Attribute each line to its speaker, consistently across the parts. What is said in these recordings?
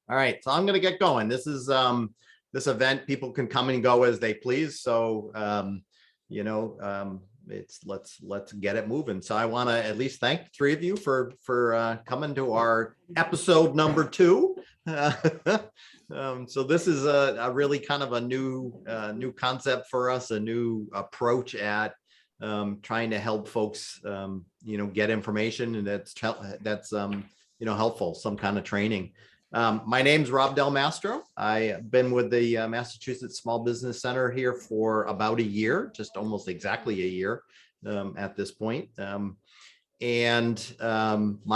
Speaker 1: All right, so I'm going to get going. This is this event. People can come and go as they please. So it's let's get it moving. So I want to at least thank three of you for coming to our episode number 2. So this is a really kind of a new concept for us, a new approach at trying to help folks get information, and that's helpful, some kind of training. My name's Rob DelMastro. I've been with the Massachusetts Small Business Center here for about a year, just almost exactly a year at this point. My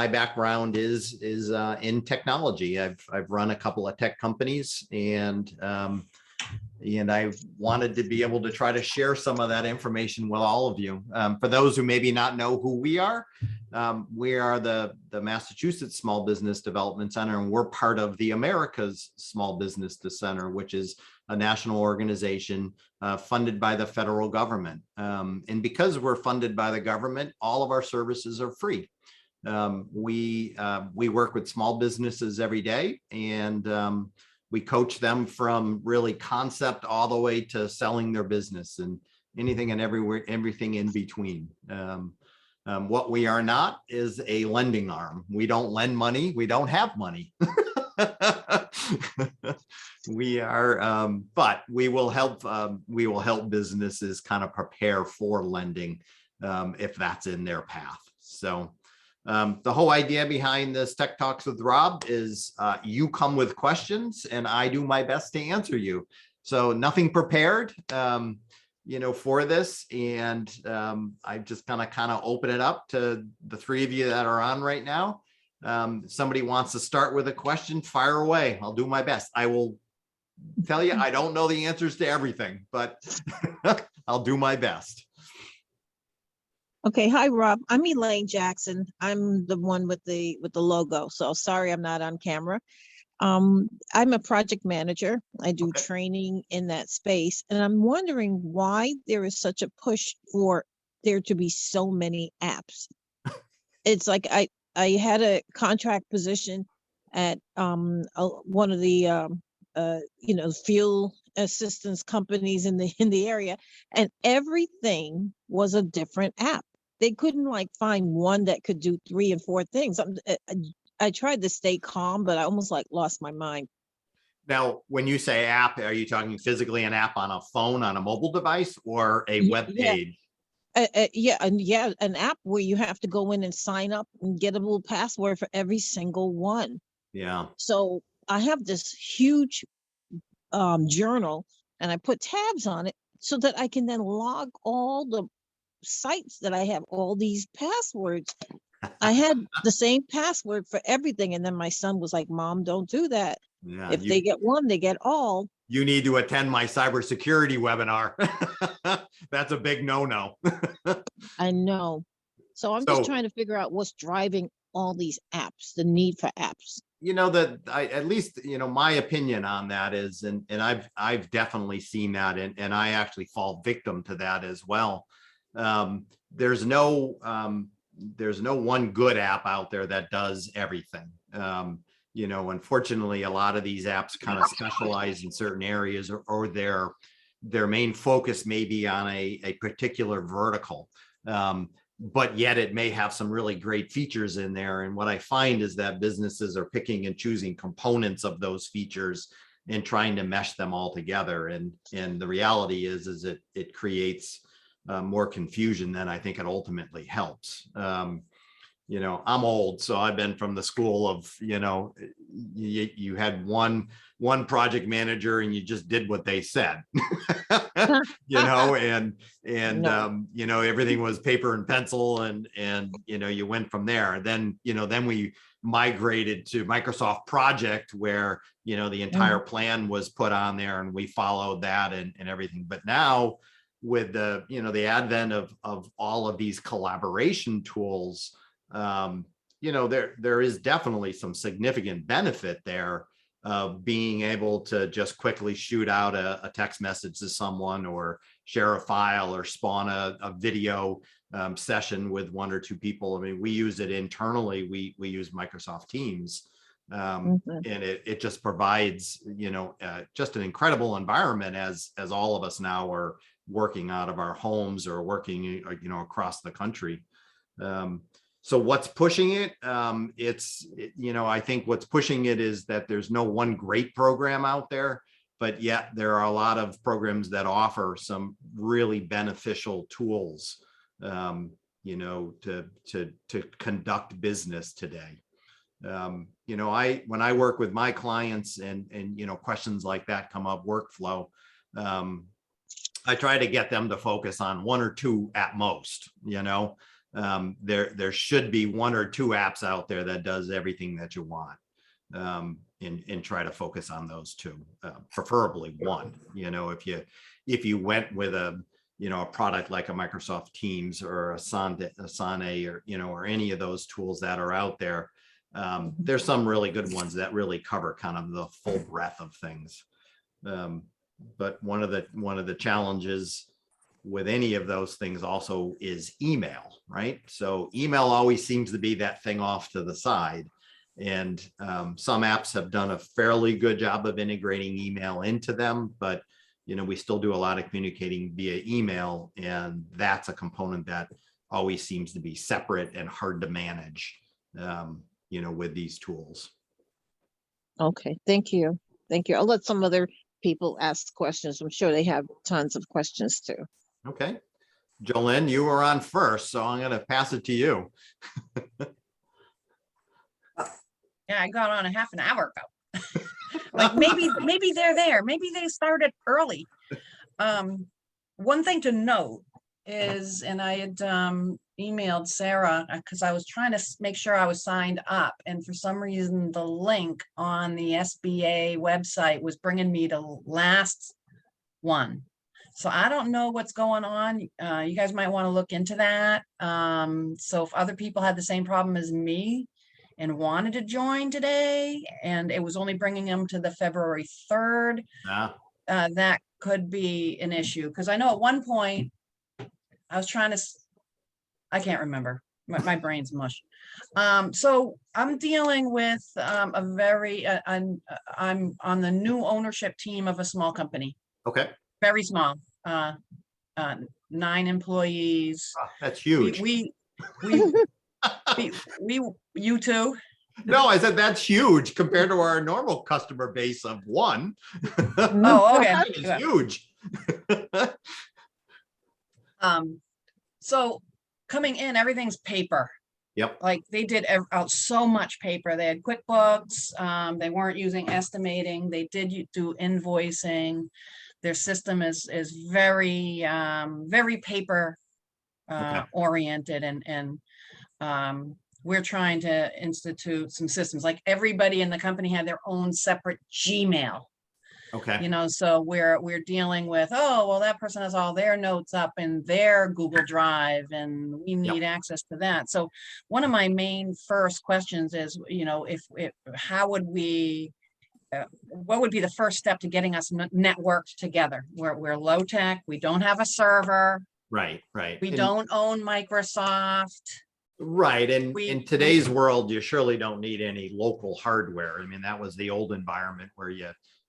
Speaker 1: background is in technology. I've run a couple of tech companies, and I wanted to be able to try to share some of that information with all of you. For those who maybe not know who we are the Massachusetts Small Business Development Center, and we're part of the America's Small Business Center, which is a national organization funded by the federal government. And because we're funded by the government, all of our services are free. We work with small businesses every day, and we coach them from really concept all the way to selling their business and anything and everything in between. What we are not is a lending arm. We don't lend money. We don't have money. We are, but we will help businesses kind of prepare for lending if that's in their path. So the whole idea behind this Tech Talks with Rob is you come with questions and I do my best to answer you. So nothing prepared, for this. And I just kind of open it up to the three of you that are on right now. If somebody wants to start with a question, fire away. I'll do my best. I will tell you, I don't know the answers to everything, but I'll do my best.
Speaker 2: Okay, hi Rob. I'm Elaine Jackson. I'm the one with the logo. So sorry I'm not on camera. I'm a project manager. I do training in that space, and I'm wondering why there is such a push for there to be so many apps. It's like I had a contract position at one of the fuel assistance companies in the area, and everything was a different app. They couldn't find one that could do 3 and 4 things. I tried to stay calm, but I almost lost my mind.
Speaker 1: Now, when you say app, are you talking physically an app on a phone, on a mobile device, or a web page?
Speaker 2: An app where you have to go in and sign up and get a little password for every single one.
Speaker 1: Yeah.
Speaker 2: So I have this huge journal, and I put tabs on it so that I can then log all the sites that I have all these passwords. I had the same password for everything, and then my son was like, "Mom, don't do that. Yeah, if they get one, they get all."
Speaker 1: You need to attend my cybersecurity webinar. That's a big no-no.
Speaker 2: I know. So I'm just trying to figure out what's driving all these apps, the need for apps.
Speaker 1: At least my opinion on that is, and I've definitely seen that, and I actually fall victim to that as well. There's no one good app out there that does everything. Unfortunately, a lot of these apps kind of specialize in certain areas, or their main focus may be on a particular vertical. But yet it may have some really great features in there. And what I find is that businesses are picking and choosing components of those features and trying to mesh them all together. And the reality is it creates more confusion than I think it ultimately helps. I'm old, so I've been from the school of, you had one project manager and you just did what they said, and everything was paper and pencil, and you went from there. Then we migrated to Microsoft Project, where, the entire plan was put on there and we followed that and everything. But now with the advent of all of these collaboration tools, there is definitely some significant benefit there of being able to just quickly shoot out a text message to someone, or share a file, or spawn a video session with 1 or 2 people. I mean, we use it internally. We use Microsoft Teams And it just provides, just an incredible environment as all of us now are working out of our homes or working, across the country. So what's pushing it? I think what's pushing it is that there's no one great program out there, but yet there are a lot of programs that offer some really beneficial tools, to conduct business today. When I work with my clients and questions like that come up, workflow, I try to get them to focus on one or two at most. There should be one or two apps out there that does everything that you want, and try to focus on those two, preferably one. If you went with a product like a Microsoft Teams or Asana or any of those tools that are out there, there's some really good ones that really cover kind of the full breadth of things. But one of the challenges with any of those things also is email, right? So email always seems to be that thing off to the side. And some apps have done a fairly good job of integrating email into them, but we still do a lot of communicating via email, and that's a component that always seems to be separate and hard to manage, with these tools.
Speaker 2: Okay, thank you. I'll let some other people ask questions. I'm sure they have tons of questions too.
Speaker 1: Okay. Jolene, you were on first, so I'm going to pass it to you.
Speaker 3: Yeah, I got on a half an hour ago. Like maybe they're there. Maybe they started early. One thing to note is, and I had emailed Sarah because I was trying to make sure I was signed up, and for some reason the link on the SBA website was bringing me to last one. So I don't know what's going on. You guys might want to look into that. So if other people had the same problem as me and wanted to join today, and it was only bringing them to the February 3rd, that could be an issue. Because I know at one point I was trying to, I can't remember. My brain's mush. So I'm dealing with I'm on the new ownership team of a small company.
Speaker 1: Okay.
Speaker 3: Very small, 9 employees.
Speaker 1: Oh, that's huge.
Speaker 3: You too.
Speaker 1: No, I said that's huge compared to our normal customer base of 1.
Speaker 3: Oh, okay.
Speaker 1: It's huge.
Speaker 3: So coming in, everything's paper.
Speaker 1: Yep.
Speaker 3: Like they did out so much paper. They had QuickBooks. They weren't using estimating. They did do invoicing. Their system is very very paper oriented, and we're trying to institute some systems. Like everybody in the company had their own separate Gmail.
Speaker 1: Okay.
Speaker 3: So we're dealing with, oh, well, that person has all their notes up in their Google Drive, and we need access to that. So one of my main first questions is, how would we, what would be the first step to getting us networked together? We're low tech. We don't have a server.
Speaker 1: Right.
Speaker 3: We don't own Microsoft.
Speaker 1: Right. And in today's world, you surely don't need any local hardware. I mean, that was the old environment where you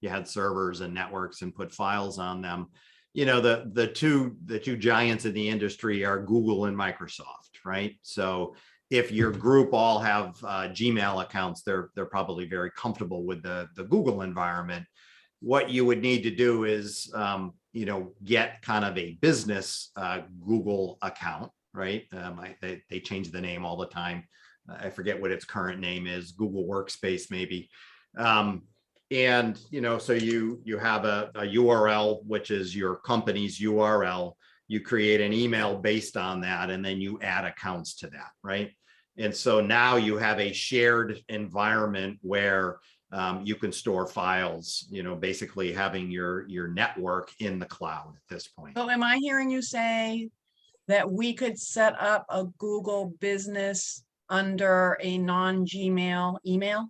Speaker 1: had servers and networks and put files on them. The two giants in the industry are Google and Microsoft, right? So if your group all have Gmail accounts, they're probably very comfortable with the Google environment. What you would need to do is, get kind of a business Google account, right? They change the name all the time. I forget what its current name is, Google Workspace maybe. And, so you have a URL, which is your company's URL. You create an email based on that, and then you add accounts to that, right? And so now you have a shared environment where you can store files, basically having your network in the cloud at this point.
Speaker 3: So am I hearing you say that we could set up a Google business under a non-Gmail email?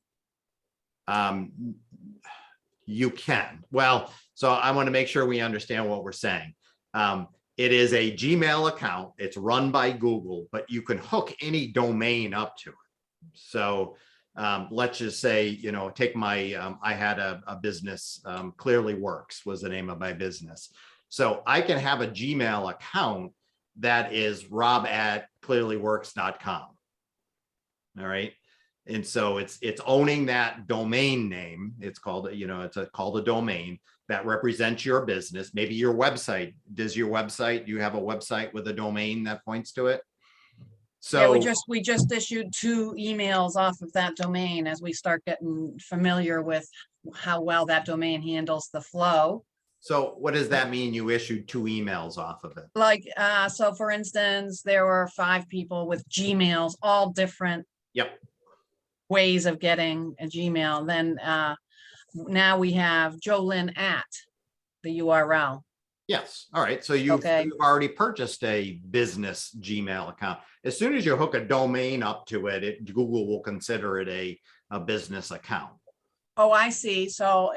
Speaker 1: You can. Well, so I want to make sure we understand what we're saying. It is a Gmail account. It's run by Google, but you can hook any domain up to it. So, let's just say, take my, I had a business, Clearly Works was the name of my business. So I can have a Gmail account that is rob@clearlyworks.com. All right. And so it's owning that domain name. It's called, called a domain that represents your business. Maybe your website. Do you have a website with a domain that points to it? So
Speaker 3: yeah, we just issued 2 emails off of that domain as we start getting familiar with how well that domain handles the flow.
Speaker 1: So what does that mean? You issued 2 emails off of it?
Speaker 3: Like, so for instance, there were 5 people with Gmails, all different
Speaker 1: Yep.
Speaker 3: ways of getting a Gmail. Then now we have Jolyn at the URL.
Speaker 1: Yes. All right. So you've
Speaker 3: Okay.
Speaker 1: already purchased a business Gmail account. As soon as you hook a domain up to it, Google will consider it a business account.
Speaker 3: Oh, I see. So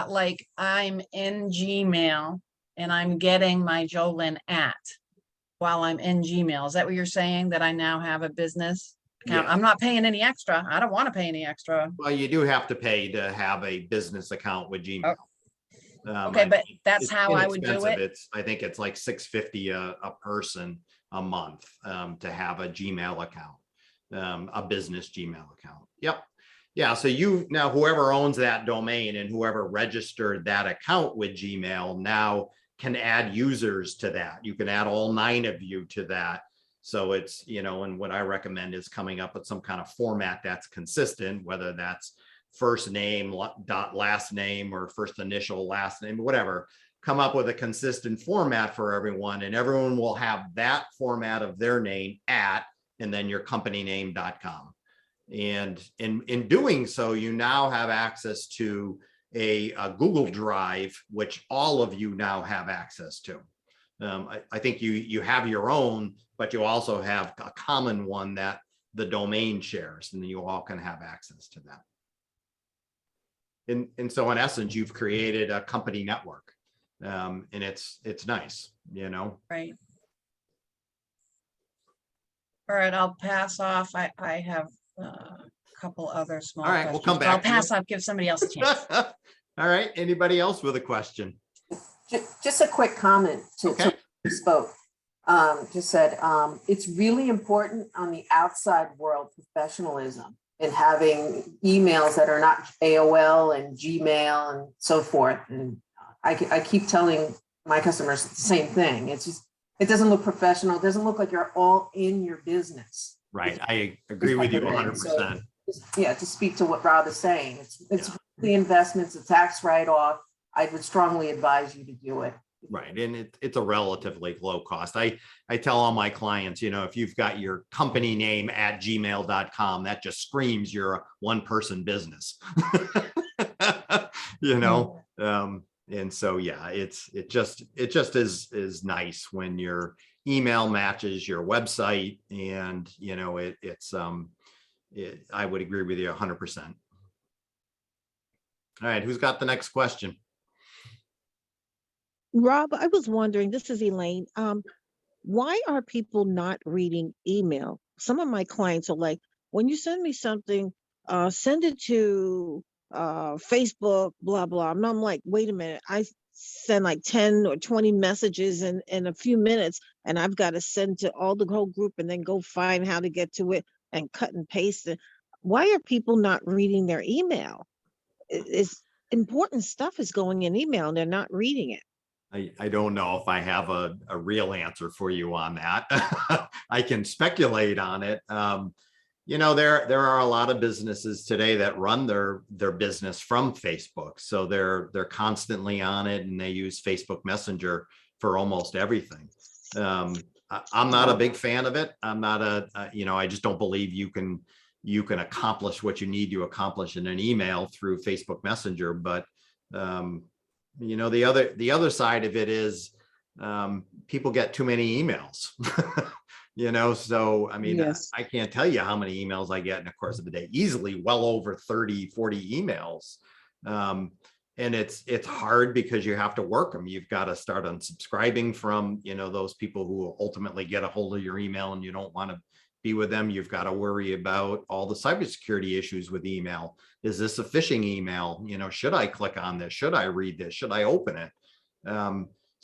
Speaker 3: like I'm in Gmail and I'm getting my Jolyn at while I'm in Gmail. Is that what you're saying? That I now have a business account?
Speaker 1: Yeah.
Speaker 3: I'm not paying any extra. I don't want to pay any extra.
Speaker 1: Well, you do have to pay to have a business account with Gmail.
Speaker 3: Okay, but that's
Speaker 1: it's
Speaker 3: how I would do
Speaker 1: inexpensive.
Speaker 3: it.
Speaker 1: I think it's like $6.50 a person a month to have a Gmail account, a business Gmail account. Yep. Yeah. So now whoever owns that domain and whoever registered that account with Gmail now can add users to that. You can add all 9 of you to that. So it's, and what I recommend is coming up with some kind of format that's consistent, whether that's first name dot last name or first initial last name, whatever. Come up with a consistent format for everyone, and everyone will have that format of their name at, and then your company name.com. And in doing so, you now have access to a Google Drive, which all of you now have access to. I think you have your own, but you also have a common one that the domain shares, and then you all can have access to that. And so in essence, you've created a company network, and it's nice,
Speaker 3: Right. All right, I'll pass off. I have a couple other small
Speaker 1: All right, we'll
Speaker 3: questions,
Speaker 1: come
Speaker 3: but I'll
Speaker 1: back to you.
Speaker 3: pass off, give somebody else a chance.
Speaker 1: All right, anybody else with a question?
Speaker 4: Just a quick comment to
Speaker 1: Okay.
Speaker 4: who spoke. Just said, it's really important on the outside world professionalism and having emails that are not AOL and Gmail and so forth. And I keep telling my customers the same thing. It's just, it doesn't look professional. It doesn't look like you're all in your business.
Speaker 1: Right, I agree with you 100%.
Speaker 4: Yeah, to speak to what Rob is saying, it's the investments, a tax write-off. I would strongly advise you to do it.
Speaker 1: Right. And it's a relatively low cost. I tell all my clients, if you've got your company name at gmail.com, that just screams you're a 1-person business. And so, yeah, it just is nice when your email matches your website, and, I would agree with you 100%. All right. Who's got the next question?
Speaker 2: Rob, I was wondering, this is Elaine. Why are people not reading email? Some of my clients are like, when you send me something, send it to Facebook, blah, blah. And I'm like, wait a minute, I send like 10 or 20 messages in a few minutes, and I've got to send to all the whole group and then go find how to get to it and cut and paste it. Why are people not reading their email? It's important stuff is going in email and they're not reading it.
Speaker 1: I don't know if I have a real answer for you on that. I can speculate on it. There are a lot of businesses today that run their business from Facebook. So they're constantly on it, and they use Facebook Messenger for almost everything. I'm not a big fan of it. I'm not I just don't believe you can accomplish what you need to accomplish in an email through Facebook Messenger. But the other side of it is people get too many emails. So I mean,
Speaker 2: Yes.
Speaker 1: I can't tell you how many emails I get in the course of the day, easily well over 30, 40 emails. And it's hard because you have to work them. You've got to start unsubscribing from, those people who will ultimately get a hold of your email, and you don't want to be with them. You've got to worry about all the cybersecurity issues with email. Is this a phishing email? You know, should I click on this? Should I read this? Should I open it?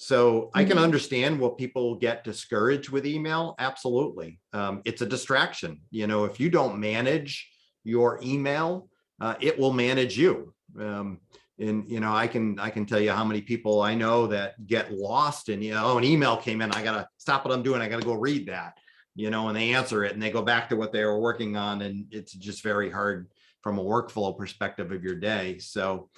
Speaker 1: So I can understand what people get discouraged with email. Absolutely. It's a distraction. You know, if you don't manage your email, it will manage you. And, you know, I can tell you how many people I know that get lost in, you know, oh, an email came in, I got to stop what I'm doing. I got to go read that, you know, and they answer it and they go back to what they were working on. And it's just very hard from a workflow perspective of your day. So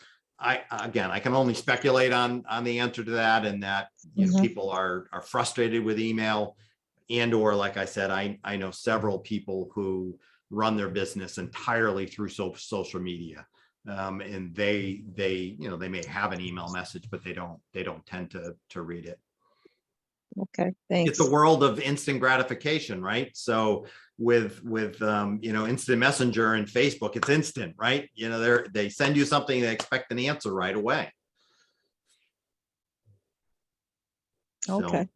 Speaker 1: again, I can only speculate on the answer to that, and that, you know, people are frustrated with email, and or like I said, I know several people who run their business entirely through social media, and they you know, they may have an email message, but they don't tend to read it.
Speaker 2: Okay, thanks.
Speaker 1: It's the world of instant gratification, right? So with you know, instant messenger and Facebook, it's instant, right? You know, they send you something, they expect an answer right away.
Speaker 2: Okay.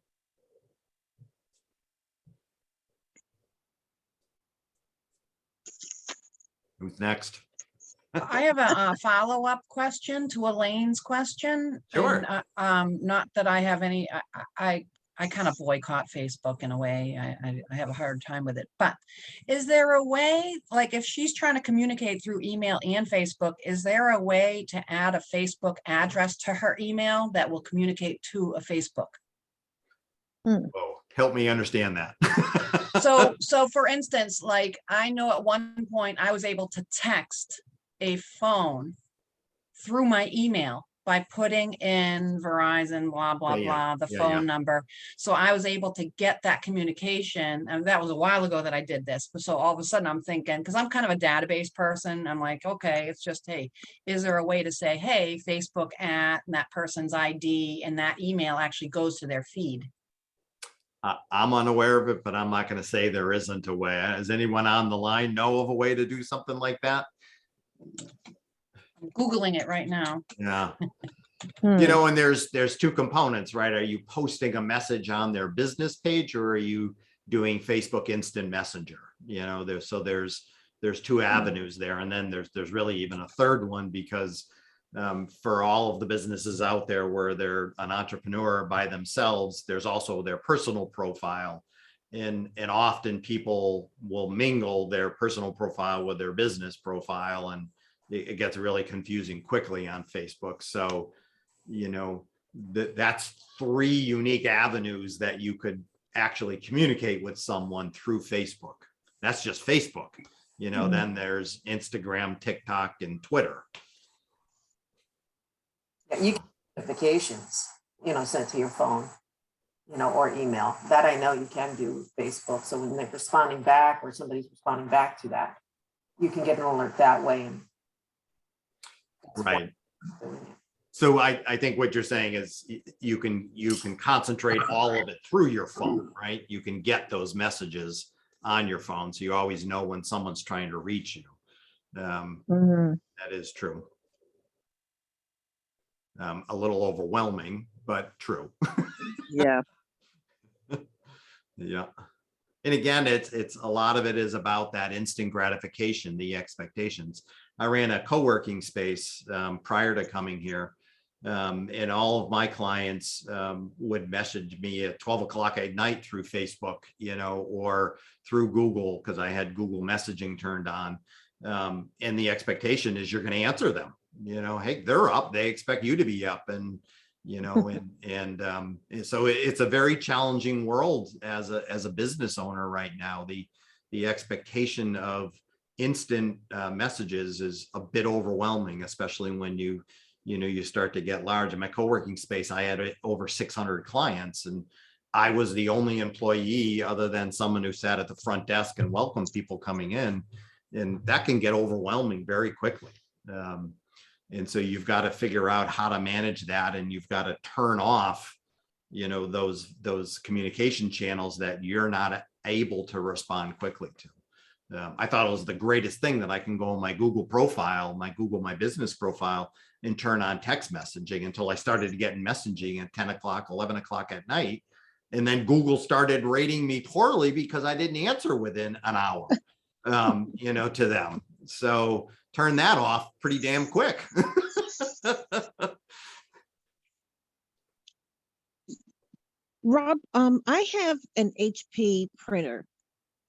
Speaker 1: Who's next?
Speaker 3: I have a follow-up question to Elaine's question.
Speaker 1: Sure.
Speaker 3: And, not that I have any, I kind of boycott Facebook in a way. I have a hard time with it. But is there a way, like if she's trying to communicate through email and Facebook, is there a way to add a Facebook address to her email that will communicate to a Facebook?
Speaker 1: Oh, help me understand that.
Speaker 3: So for instance, like I know at one point I was able to text a phone through my email by putting in Verizon, blah, blah, blah, the phone number. So I was able to get that communication. And that was a while ago that I did this. So all of a sudden I'm thinking, because I'm kind of a database person, I'm like, okay, it's just, hey, is there a way to say, hey, Facebook at that person's ID, and that email actually goes to their feed?
Speaker 1: I'm unaware of it, but I'm not going to say there isn't a way. Does anyone on the line know of a way to do something like that?
Speaker 3: I'm Googling it right now.
Speaker 1: Yeah. You know, and there's two components, right? Are you posting a message on their business page, or are you doing Facebook Instant Messenger? You know, there's two avenues there. And then there's really even a third one, because for all of the businesses out there where they're an entrepreneur by themselves, there's also their personal profile. And often people will mingle their personal profile with their business profile, and it gets really confusing quickly on Facebook. So, you know, that's three unique avenues that you could actually communicate with someone through Facebook. That's just Facebook. You know, then there's Instagram, TikTok, and Twitter.
Speaker 4: Yeah, you get notifications, you know, sent to your phone, you know, or email. That I know you can do with Facebook. So when they're responding back, or somebody's responding back to that, you can get an alert that way. And
Speaker 1: right. So I think what you're saying is you can concentrate all of it through your phone, right? You can get those messages on your phone, so you always know when someone's trying to reach you. That is true. A little overwhelming, but true.
Speaker 2: Yeah.
Speaker 1: Yeah. And again, it's a lot of it is about that instant gratification, the expectations. I ran a co-working space prior to coming here, and all of my clients would message me at 12 o'clock at night through Facebook, you know, or through Google, because I had Google messaging turned on. And the expectation is you're going to answer them. You know, hey, they're up. They expect you to be up, and you know, and so it's a very challenging world as a business owner right now. The expectation of instant messages is a bit overwhelming, especially when you start to get large. In my co-working space, I had over 600 clients, and I was the only employee other than someone who sat at the front desk and welcomed people coming in, and that can get overwhelming very quickly. And so you've got to figure out how to manage that, and you've got to turn off, you know, those communication channels that you're not able to respond quickly to. I thought it was the greatest thing that I can go on my Google profile, my business profile, and turn on text messaging, until I started getting messaging at 10 o'clock, 11 o'clock at night. And then Google started rating me poorly because I didn't answer within an hour, to them. So turn that off pretty damn quick.
Speaker 2: Rob, I have an HP printer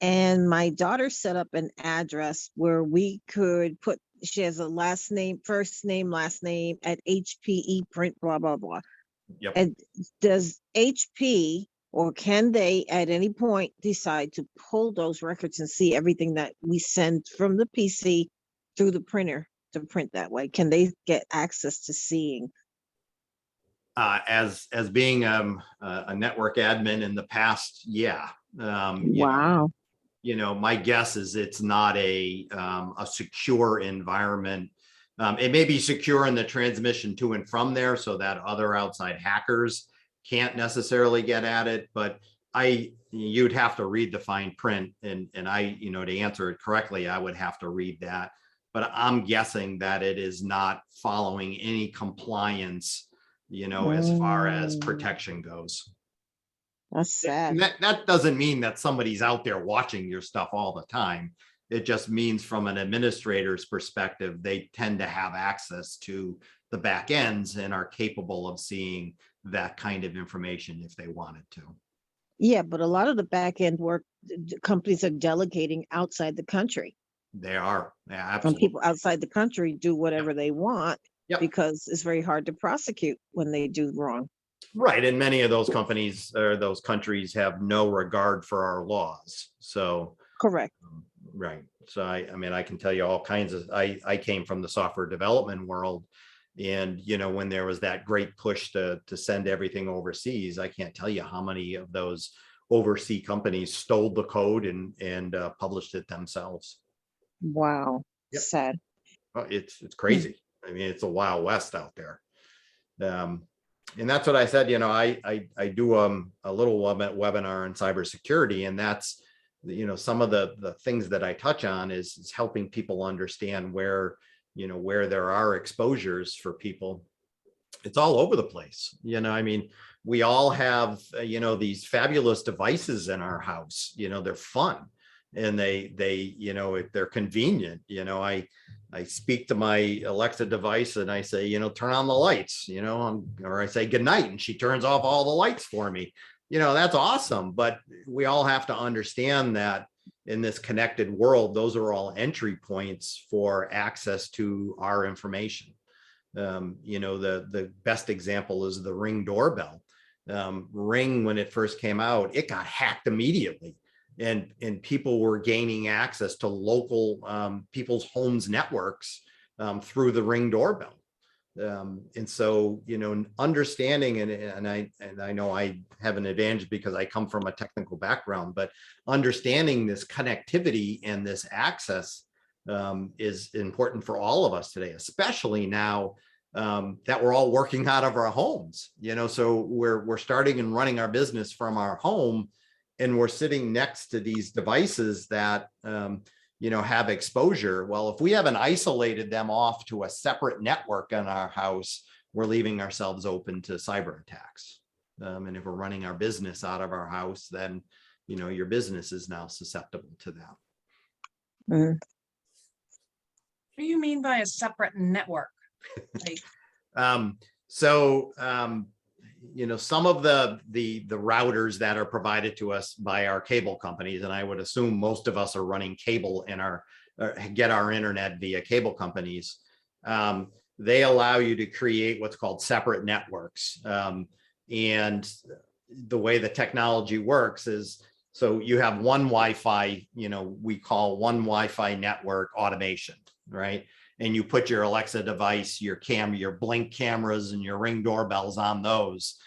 Speaker 2: and my daughter set up an address where we could put, she has a last name, first name, last name at HPE print, blah, blah, blah.
Speaker 1: Yep.
Speaker 2: And does HP or can they at any point decide to pull those records and see everything that we send from the PC through the printer to print that way? Can they get access to seeing?
Speaker 1: As being a network admin in the past, yeah.
Speaker 2: Wow.
Speaker 1: My guess is it's not a secure environment. It may be secure in the transmission to and from there so that other outside hackers can't necessarily get at it, but you'd have to read the fine print, and to answer it correctly, I would have to read that. But I'm guessing that it is not following any compliance, as far as protection goes.
Speaker 2: That's sad.
Speaker 1: And that doesn't mean that somebody's out there watching your stuff all the time. It just means from an administrator's perspective, they tend to have access to the back ends and are capable of seeing that kind of information if they wanted to.
Speaker 2: Yeah, but a lot of the back end work, companies are delegating outside the country.
Speaker 1: They are. Yeah,
Speaker 2: And
Speaker 1: absolutely.
Speaker 2: people outside the country do whatever they want
Speaker 1: Yep.
Speaker 2: because it's very hard to prosecute when they do wrong.
Speaker 1: Right. And many of those companies or those countries have no regard for our laws. So,
Speaker 2: Correct.
Speaker 1: right. So I can tell you all kinds of, I came from the software development world, and, when there was that great push to send everything overseas, I can't tell you how many of those overseas companies stole the code and published it themselves.
Speaker 2: Wow.
Speaker 1: Yep.
Speaker 2: Sad.
Speaker 1: Well, it's crazy. I mean, it's a wild west out there. And that's what I said, I do a little webinar on cybersecurity, and that's, some of the things that I touch on is helping people understand where there are exposures for people. It's all over the place. We all have, these fabulous devices in our house, they're fun. And if they're convenient, I speak to my Alexa device and I say, turn on the lights, or I say goodnight and she turns off all the lights for me. That's awesome. But we all have to understand that in this connected world, those are all entry points for access to our information. The best example is the Ring doorbell. Ring, when it first came out, it got hacked immediately. And people were gaining access to local people's homes networks through the Ring doorbell. And so, understanding, and I know I have an advantage because I come from a technical background, but understanding this connectivity and this access is important for all of us today, especially now that we're all working out of our homes. So we're starting and running our business from our home. And we're sitting next to these devices that, have exposure. Well, if we haven't isolated them off to a separate network in our house, we're leaving ourselves open to cyber attacks. And if we're running our business out of our house, then, your business is now susceptible to that.
Speaker 2: Mm.
Speaker 3: What do you mean by a separate network? Like,
Speaker 1: some of the routers that are provided to us by our cable companies, and I would assume most of us are running cable in get our internet via cable companies. They allow you to create what's called separate networks. And the way the technology works is, so you have one Wi-Fi, we call one Wi-Fi network automation, right? And you put your Alexa device, your Blink cameras and your Ring doorbells on those,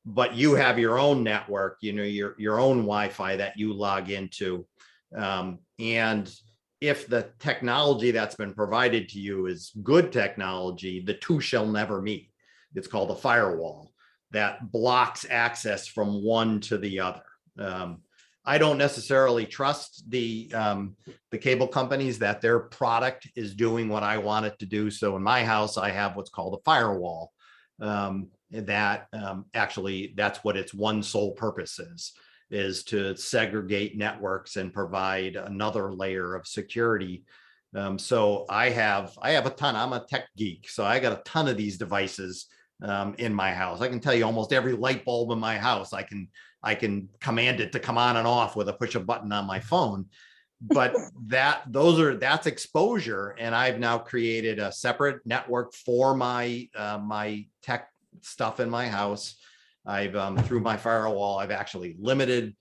Speaker 1: but you have your own network, your own Wi-Fi that you log into. And if the technology that's been provided to you is good technology, the two shall never meet. It's called a firewall that blocks access from one to the other. I don't necessarily trust the cable companies that their product is doing what I want it to do. So in my house, I have what's called a firewall. Actually, that's what its one sole purpose is to segregate networks and provide another layer of security. So I have a ton. I'm a tech geek, so I got a ton of these devices in my house. I can tell you almost every light bulb in my house. I can command it to come on and off with a push of a button on my phone. But that's exposure, and I've now created a separate network for my my tech stuff in my house. I've through my firewall, I've actually limited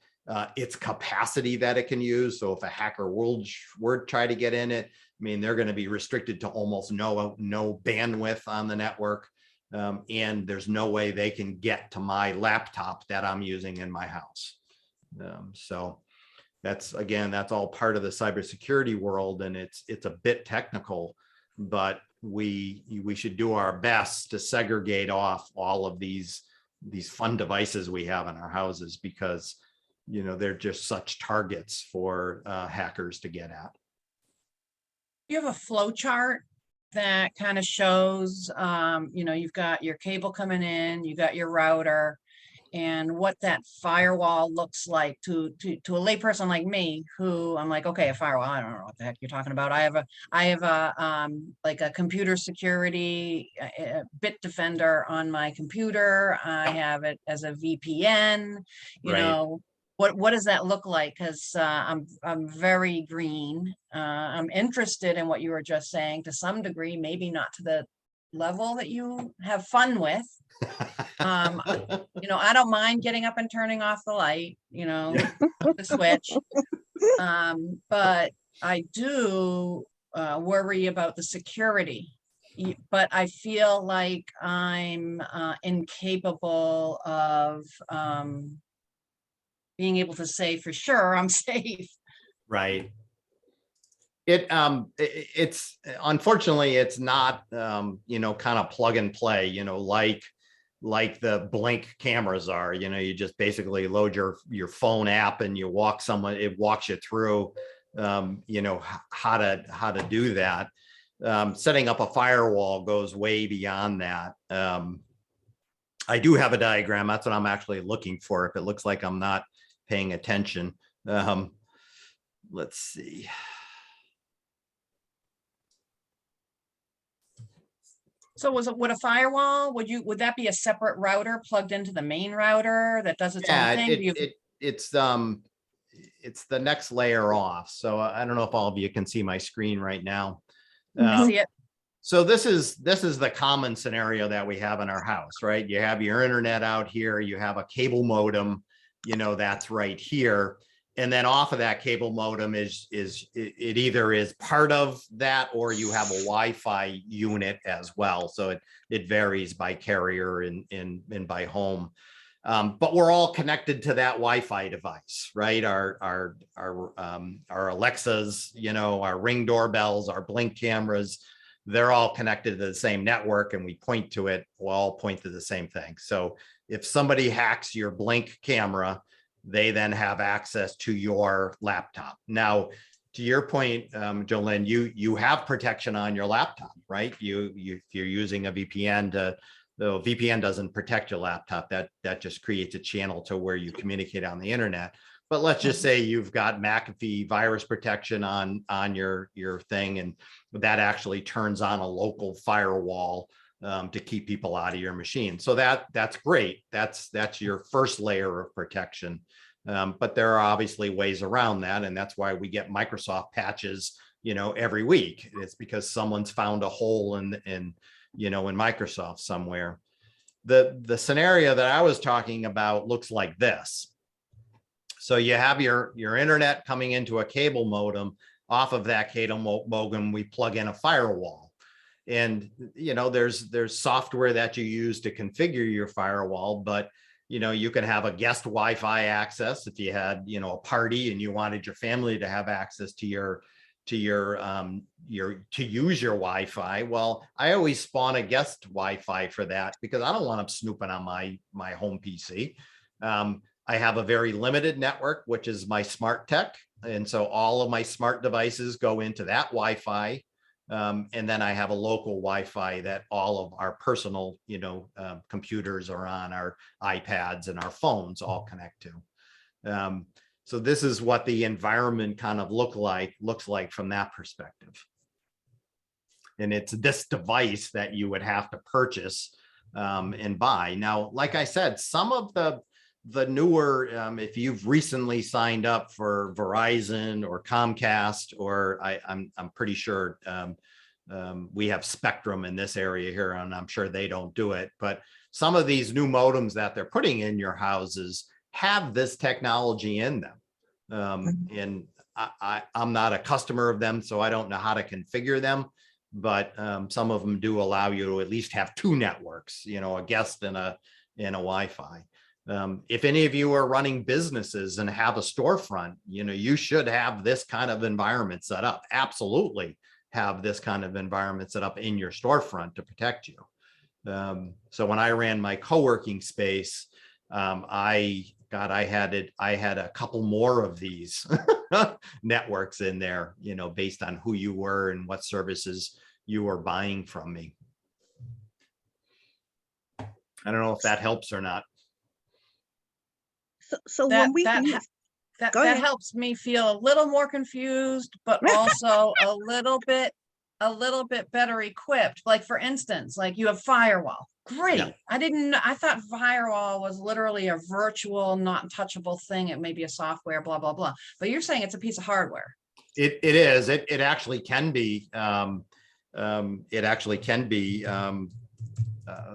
Speaker 1: its capacity that it can use. So if a hacker were try to get in it, I mean, they're going to be restricted to almost no bandwidth on the network, and there's no way they can get to my laptop that I'm using in my house. So that's all part of the cybersecurity world, and it's a bit technical, but we should do our best to segregate off all of these fun devices we have in our houses, because they're just such targets for hackers to get at.
Speaker 3: You have a flow chart that kind of shows, you've got your cable coming in, you got your router, and what that firewall looks like to a layperson like me, who I'm like, okay, a firewall, I don't know what the heck you're talking about. I have a like a computer security bit defender on my computer. I have it as a VPN,
Speaker 1: Right.
Speaker 3: What does that look like? Because I'm very green. I'm interested in what you were just saying to some degree, maybe not to the level that you have fun with. I don't mind getting up and turning off the light, the switch. But I do worry about the security. But I feel like I'm incapable of being able to say for sure I'm safe.
Speaker 1: Right. It's unfortunately it's not kind of plug and play, like the Blink cameras are. You just basically load your phone app and you it walks you through how to do that. Setting up a firewall goes way beyond that. I do have a diagram. That's what I'm actually looking for, if it looks like I'm not paying attention. Let's see.
Speaker 3: So would a firewall, would that be a separate router plugged into the main router that does its own thing?
Speaker 1: It's the next layer off. So I don't know if all of you can see my screen right now.
Speaker 3: I see it.
Speaker 1: So this is the common scenario that we have in our house, right? You have your internet out here, you have a cable modem, that's right here. And then off of that cable modem is it either is part of that, or you have a Wi-Fi unit as well. So it varies by carrier and by home. But we're all connected to that Wi-Fi device, right? Our Alexas, our Ring doorbells, our Blink cameras, they're all connected to the same network, and we point to it. We'll all point to the same thing. So if somebody hacks your Blink camera, they then have access to your laptop. Now, to your point, Jolene, you have protection on your laptop, right? If you're using a VPN the VPN doesn't protect your laptop. That just creates a channel to where you communicate on the internet. But let's just say you've got McAfee virus protection on your thing, and that actually turns on a local firewall to keep people out of your machine. So that's great. That's your first layer of protection. But there are obviously ways around that, and that's why we get Microsoft patches, every week. It's because someone's found a hole in Microsoft somewhere. The scenario that I was talking about looks like this. So you have your internet coming into a cable modem. Off of that cable modem, we plug in a firewall. And, there's software that you use to configure your firewall, but, you can have a guest Wi-Fi access if you had, a party and you wanted your family to have access to use your Wi-Fi. Well, I always spawn a guest Wi-Fi for that, because I don't want them snooping on my home PC. I have a very limited network, which is my smart tech. And so all of my smart devices go into that Wi-Fi And then I have a local Wi-Fi that all of our personal, computers are on, our iPads and our phones all connect to. So this is what the environment kind of looks like from that perspective. And it's this device that you would have to purchase and buy. Now, like I said, some of the newer, if you've recently signed up for Verizon or Comcast, or I'm pretty sure we have Spectrum in this area here, and I'm sure they don't do it, but some of these new modems that they're putting in your houses have this technology in them. And I'm not a customer of them, so I don't know how to configure them, but some of them do allow you to at least have two networks, a guest and a Wi-Fi. If any of you are running businesses and have a storefront, you should have this kind of environment set up. Absolutely have this kind of environment set up in your storefront to protect you. So when I ran my co-working space, I had a couple more of these networks in there, based on who you were and what services you were buying from me. I don't know if that helps or not.
Speaker 2: So
Speaker 3: That
Speaker 2: when we
Speaker 3: that
Speaker 2: use-
Speaker 3: ha- that,
Speaker 2: Go
Speaker 3: that
Speaker 2: ahead.
Speaker 3: helps me feel a little more confused, but also a little bit better equipped. Like, for instance, like you have firewall. Great.
Speaker 1: Yeah.
Speaker 3: I thought firewall was literally a virtual, not touchable thing. It may be a software, blah, blah, blah. But you're saying it's a piece of hardware.
Speaker 1: It is. It actually can be. It actually can be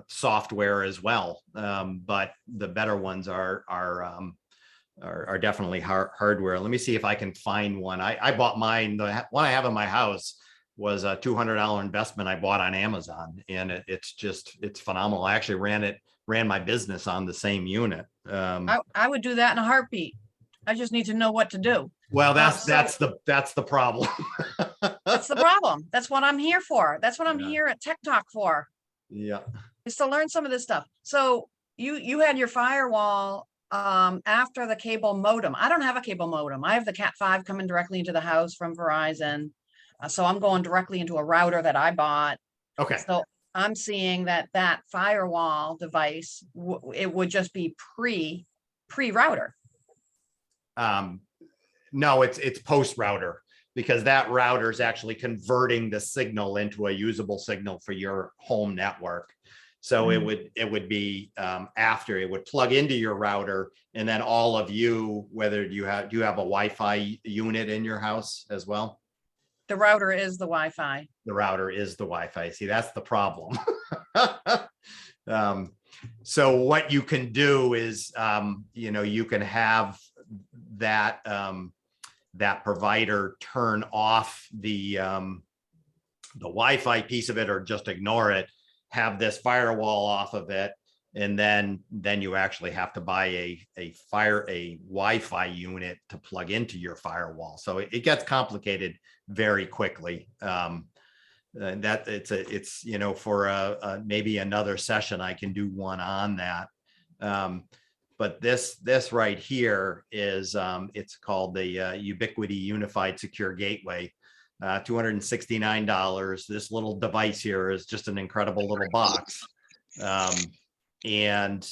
Speaker 1: software as well. But the better ones are definitely hardware. Let me see if I can find one. I bought mine. The one I have in my house was a $200 investment I bought on Amazon, and it's phenomenal. I actually ran my business on the same unit.
Speaker 3: I would do that in a heartbeat. I just need to know what to do.
Speaker 1: Well, that's the problem.
Speaker 3: That's the problem. That's what I'm here for. That's what I'm
Speaker 1: Yeah.
Speaker 3: here at Tech Talk for,
Speaker 1: Yeah.
Speaker 3: is to learn some of this stuff. So you had your firewall after the cable modem. I don't have a cable modem. I have the Cat 5 coming directly into the house from Verizon. So I'm going directly into a router that I bought.
Speaker 1: Okay.
Speaker 3: So I'm seeing that firewall device, it would just be pre-router.
Speaker 1: No, it's post router, because that router is actually converting the signal into a usable signal for your home network. So it would be after. It would plug into your router, and then all of you, do you have a Wi-Fi unit in your house as well?
Speaker 3: The router is the Wi-Fi.
Speaker 1: The router is the Wi-Fi. See, that's the problem. So what you can do is, you can have that that provider turn off the Wi-Fi piece of it, or just ignore it, have this firewall off of it, and then you actually have to buy a Wi-Fi unit to plug into your firewall. So it gets complicated very quickly. That it's for maybe another session I can do one on that. But this right here is it's called the Ubiquity Unified Secure Gateway. $269. This little device here is just an incredible little box. And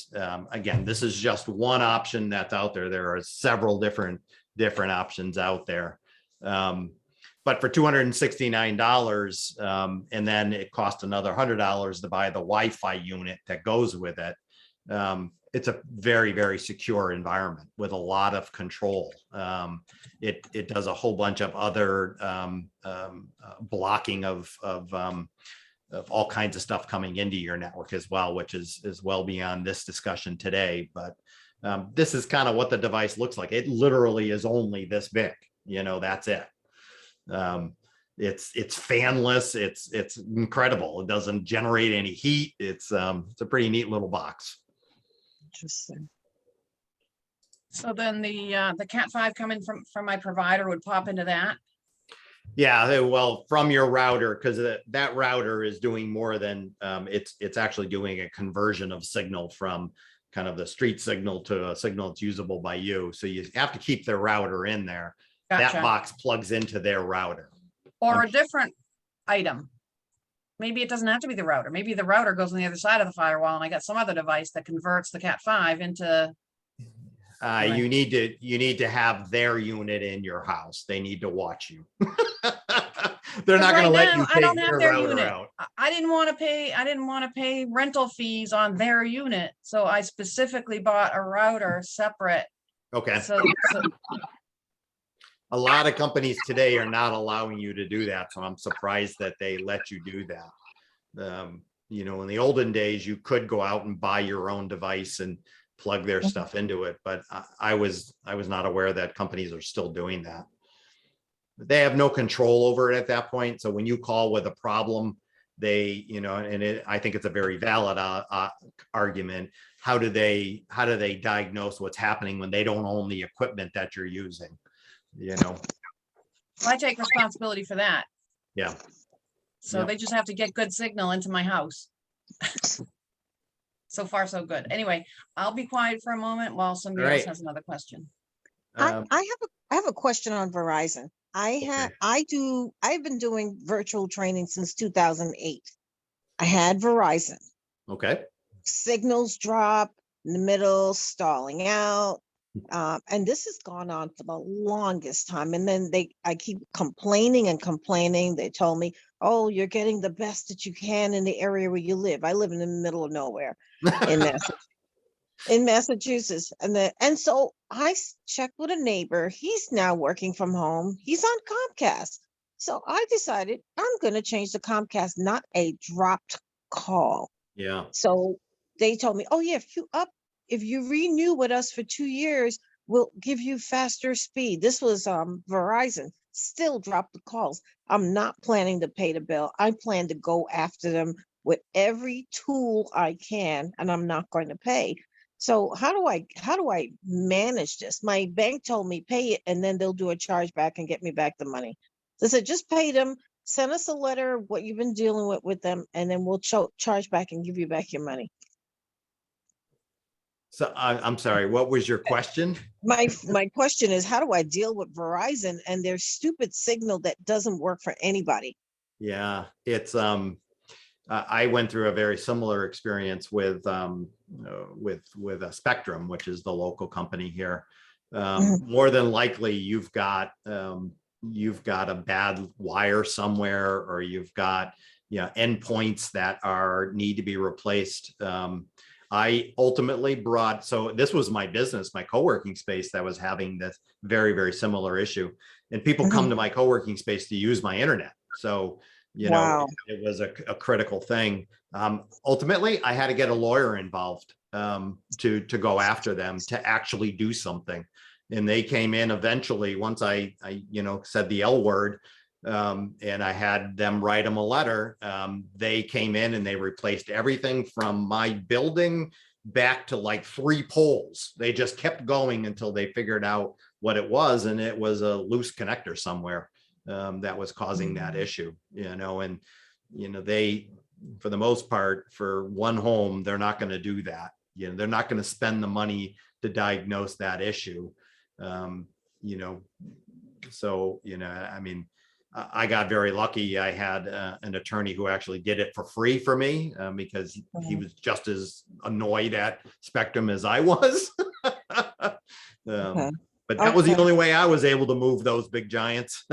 Speaker 1: again, this is just one option that's out there. There are several different options out there. But for $269, and then it costs another $100 to buy the Wi-Fi unit that goes with it. It's a very, very secure environment with a lot of control. It does a whole bunch of other blocking of all kinds of stuff coming into your network as well, which is well beyond this discussion today. But this is kind of what the device looks like. It literally is only this big. That's it. It's fanless. It's incredible. It doesn't generate any heat. It's a pretty neat little box.
Speaker 2: Interesting.
Speaker 3: So then the Cat 5 coming from my provider would pop into that.
Speaker 1: Yeah, well, from your router, because that router is doing more than it's actually doing a conversion of signal from kind of the street signal to a signal that's usable by you. So you have to keep their router in there.
Speaker 3: Gotcha.
Speaker 1: That box plugs into their router.
Speaker 3: Or a different item. Maybe it doesn't have to be the router. Maybe the router goes on the other side of the firewall and I got some other device that converts the Cat5 into, Right.
Speaker 1: You need to have their unit in your house. They need to watch you. They're not
Speaker 3: Right
Speaker 1: going to let
Speaker 3: now,
Speaker 1: you
Speaker 3: I don't
Speaker 1: take
Speaker 3: have
Speaker 1: your
Speaker 3: their
Speaker 1: router
Speaker 3: unit.
Speaker 1: out.
Speaker 3: I didn't want to pay rental fees on their unit. So I specifically bought a router separate.
Speaker 1: Okay.
Speaker 3: So
Speaker 1: A lot of companies today are not allowing you to do that. So I'm surprised that they let you do that. You know, in the olden days, you could go out and buy your own device and plug their stuff into it. But I was not aware that companies are still doing that. They have no control over it at that point. So when you call with a problem, they, you know, and I think it's a very valid argument. How do they diagnose what's happening when they don't own the equipment that you're using? You know,
Speaker 3: I take responsibility for that.
Speaker 1: yeah.
Speaker 3: So
Speaker 1: Yep.
Speaker 3: they just have to get good signal into my house. So far, so good. Anyway, I'll be quiet for a moment while somebody else
Speaker 1: Right.
Speaker 3: has another question.
Speaker 2: I have a question on Verizon. I've been doing virtual training since 2008. I had Verizon.
Speaker 1: Okay.
Speaker 2: Signals drop in the middle, stalling out. And this has gone on for the longest time. And then I keep complaining and complaining. They told me, oh, you're getting the best that you can in the area where you live. I live in the middle of nowhere in Massachusetts. And so I checked with a neighbor. He's now working from home. He's on Comcast. So I decided I'm going to change the Comcast, not a dropped call.
Speaker 1: Yeah.
Speaker 2: So they told me, oh yeah, if you renew with us for 2 years, we'll give you faster speed. This was Verizon. Still drop the calls. I'm not planning to pay the bill. I plan to go after them with every tool I can, and I'm not going to pay. So how do I manage this? My bank told me pay it, and then they'll do a chargeback and get me back the money. So I said, just pay them. Send us a letter of what you've been dealing with them, and then we'll charge back and give you back your money.
Speaker 1: So I'm sorry, what was your question?
Speaker 2: My question is, how do I deal with Verizon and their stupid signal that doesn't work for anybody?
Speaker 1: Yeah, it's I went through a very similar experience with a Spectrum, which is the local company here. More than likely, you've got a bad wire somewhere, or you've got, you know, endpoints that need to be replaced. I ultimately so this was my business, my co-working space, that was having this very, very similar issue. And people come to my co-working space to use my internet. So, you know, it was a critical thing. Ultimately, I had to get a lawyer involved to go after them to actually do something. And they came in eventually once I you know, said the L word, and I had them write them a letter. They came in and they replaced everything from my building back to like 3 poles. They just kept going until they figured out what it was. And it was a loose connector somewhere that was causing that issue, you know. And, you know, they, for the most part, for one home, they're not going to do that. You know, they're not going to spend the money to diagnose that issue. You know, so, you know, I mean, I got very lucky. I had an attorney who actually did it for free for me because he was just as annoyed at Spectrum as I was. But that was the only way I was able to move those big giants.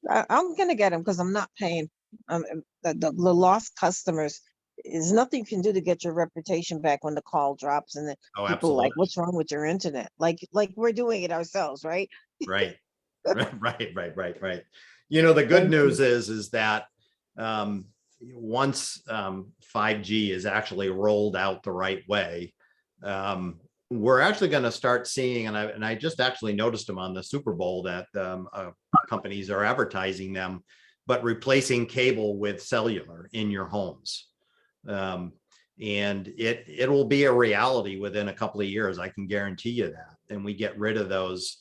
Speaker 2: I'm going to get them because I'm not paying. The lost customers is nothing you can do to get your reputation back when the call drops and then people
Speaker 1: Absolutely.
Speaker 2: like, what's wrong with your internet? Like we're doing it ourselves, right?
Speaker 1: Right. Right. You know, the good news is that once 5G is actually rolled out the right way, we're actually going to start seeing, and I just actually noticed them on the Super Bowl that companies are advertising them, but replacing cable with cellular in your homes. And it will be a reality within a couple of years. I can guarantee you that. And we get rid of those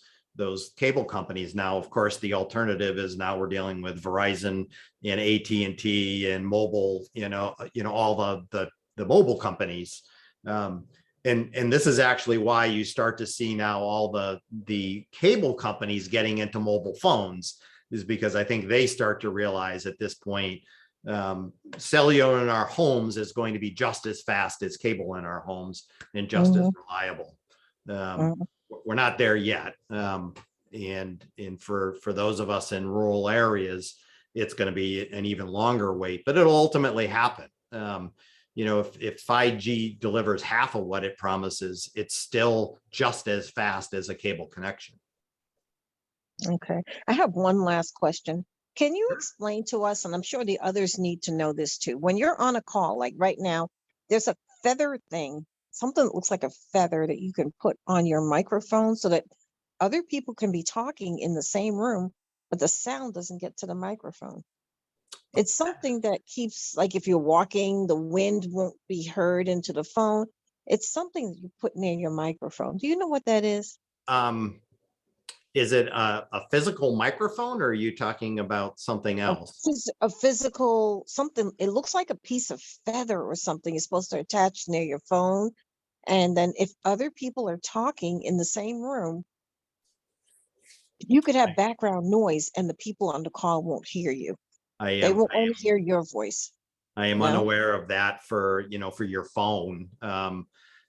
Speaker 1: cable companies. Now, of course, the alternative is now we're dealing with Verizon and AT&T and mobile, you know, all the mobile companies. And this is actually why you start to see now all the cable companies getting into mobile phones, is because I think they start to realize at this point, cellular in our homes is going to be just as fast as cable in our homes and just as reliable. We're not there yet. And for those of us in rural areas, it's going to be an even longer wait, but it'll ultimately happen. You know, if 5G delivers half of what it promises, it's still just as fast as a cable connection.
Speaker 2: Okay. I have one last question. Can you explain to us, and I'm sure the others need to know this too, when you're on a call, like right now, there's a feather thing, something that looks like a feather that you can put on your microphone so that other people can be talking in the same room, but the sound doesn't get to the microphone. It's something that keeps, like if you're walking, the wind won't be heard into the phone. It's something that you put near your microphone. Do you know what that is?
Speaker 1: Is it a physical microphone, or are you talking about something else?
Speaker 2: A physical something. It looks like a piece of feather or something. It's supposed to attach near your phone. And then if other people are talking in the same room, you could have background noise and the people on the call won't hear you. They will only hear your voice.
Speaker 1: I am unaware of that for, you know, for your phone.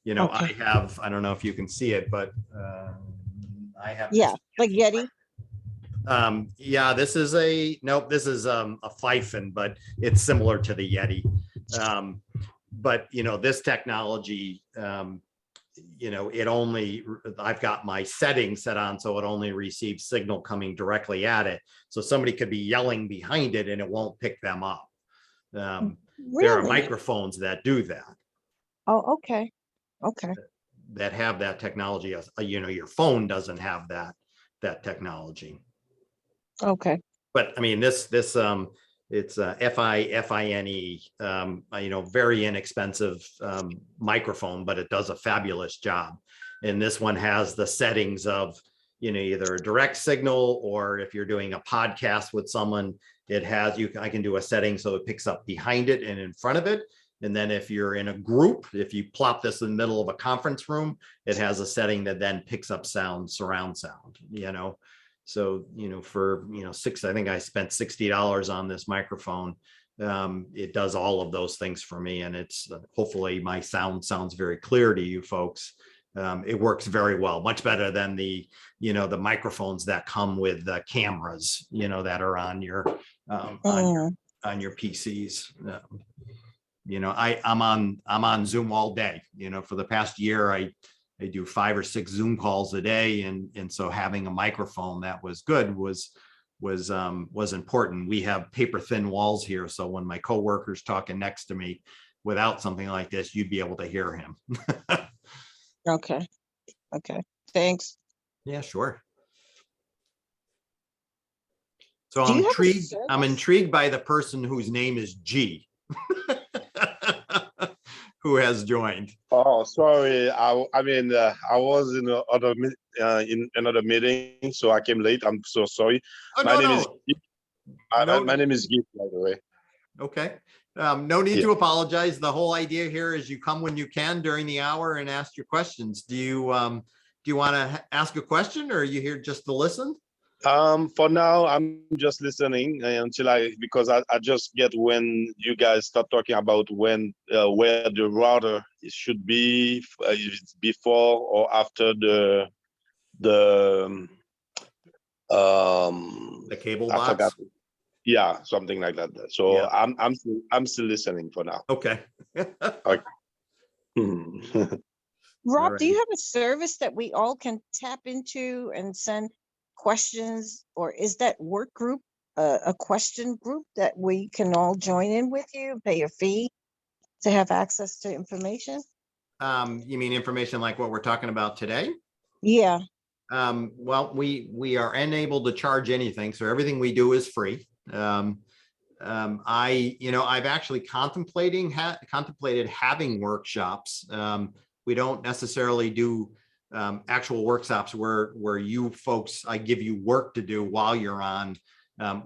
Speaker 1: You know,
Speaker 2: Okay.
Speaker 1: I don't know if you can see it, but I have.
Speaker 2: Yeah, like Yeti.
Speaker 1: Yeah, this is this is a Pfeiffer, but it's similar to the Yeti. But you know, this technology, you know, I've got my settings set on so it only receives signal coming directly at it. So somebody could be yelling behind it and it won't pick them up. There are microphones that do that.
Speaker 2: Oh, okay. Okay.
Speaker 1: That have that technology. You know, your phone doesn't have that technology.
Speaker 2: Okay.
Speaker 1: But I mean, it's FINE, you know, very inexpensive microphone, but it does a fabulous job. And this one has the settings of, you know, either a direct signal, or if you're doing a podcast with someone, I can do a setting so it picks up behind it and in front of it. And then if you're in a group, if you plop this in the middle of a conference room, it has a setting that then picks up surround sound, you know. So, you know, for, you know, I think I spent $60 on this microphone. It does all of those things for me. And it's hopefully my sound sounds very clear to you folks. It works very well, much better than the, you know, the microphones that come with the cameras, you know, that are on your PCs. You know, I'm on Zoom all day. You know, for the past year, I do 5 or 6 Zoom calls a day, and so having a microphone that was good was important. We have paper thin walls here, so when my coworker's talking next to me, without something like this, you'd be able to hear him.
Speaker 2: Okay. Okay. Thanks.
Speaker 1: Yeah, sure. So I'm intrigued by the person whose name is G. Who has joined.
Speaker 5: Oh, sorry. I was in another meeting, so I came late. I'm so sorry.
Speaker 1: Oh,
Speaker 5: my name is Geek, by the way.
Speaker 1: Okay. No need to apologize. The whole idea here is you come when you can during the hour and ask your questions. Do you want to ask a question, or are you here just to listen?
Speaker 5: For now, I'm just listening because I just get when you guys start talking about where the router should be, if it's before or after the
Speaker 1: cable
Speaker 5: I
Speaker 1: box.
Speaker 5: forgot. Yeah, something like that. So yeah. I'm still listening for now.
Speaker 1: Okay.
Speaker 5: Okay.
Speaker 2: Rob, do you have a service that we all can tap into and send questions, or is that work group a question group that we can all join in with you, pay a fee to have access to information?
Speaker 1: You mean information like what we're talking about today?
Speaker 2: Yeah.
Speaker 1: Well, we are unable to charge anything, so everything we do is free. I've actually contemplated having workshops. We don't necessarily do actual workshops where you folks, I give you work to do while you're on.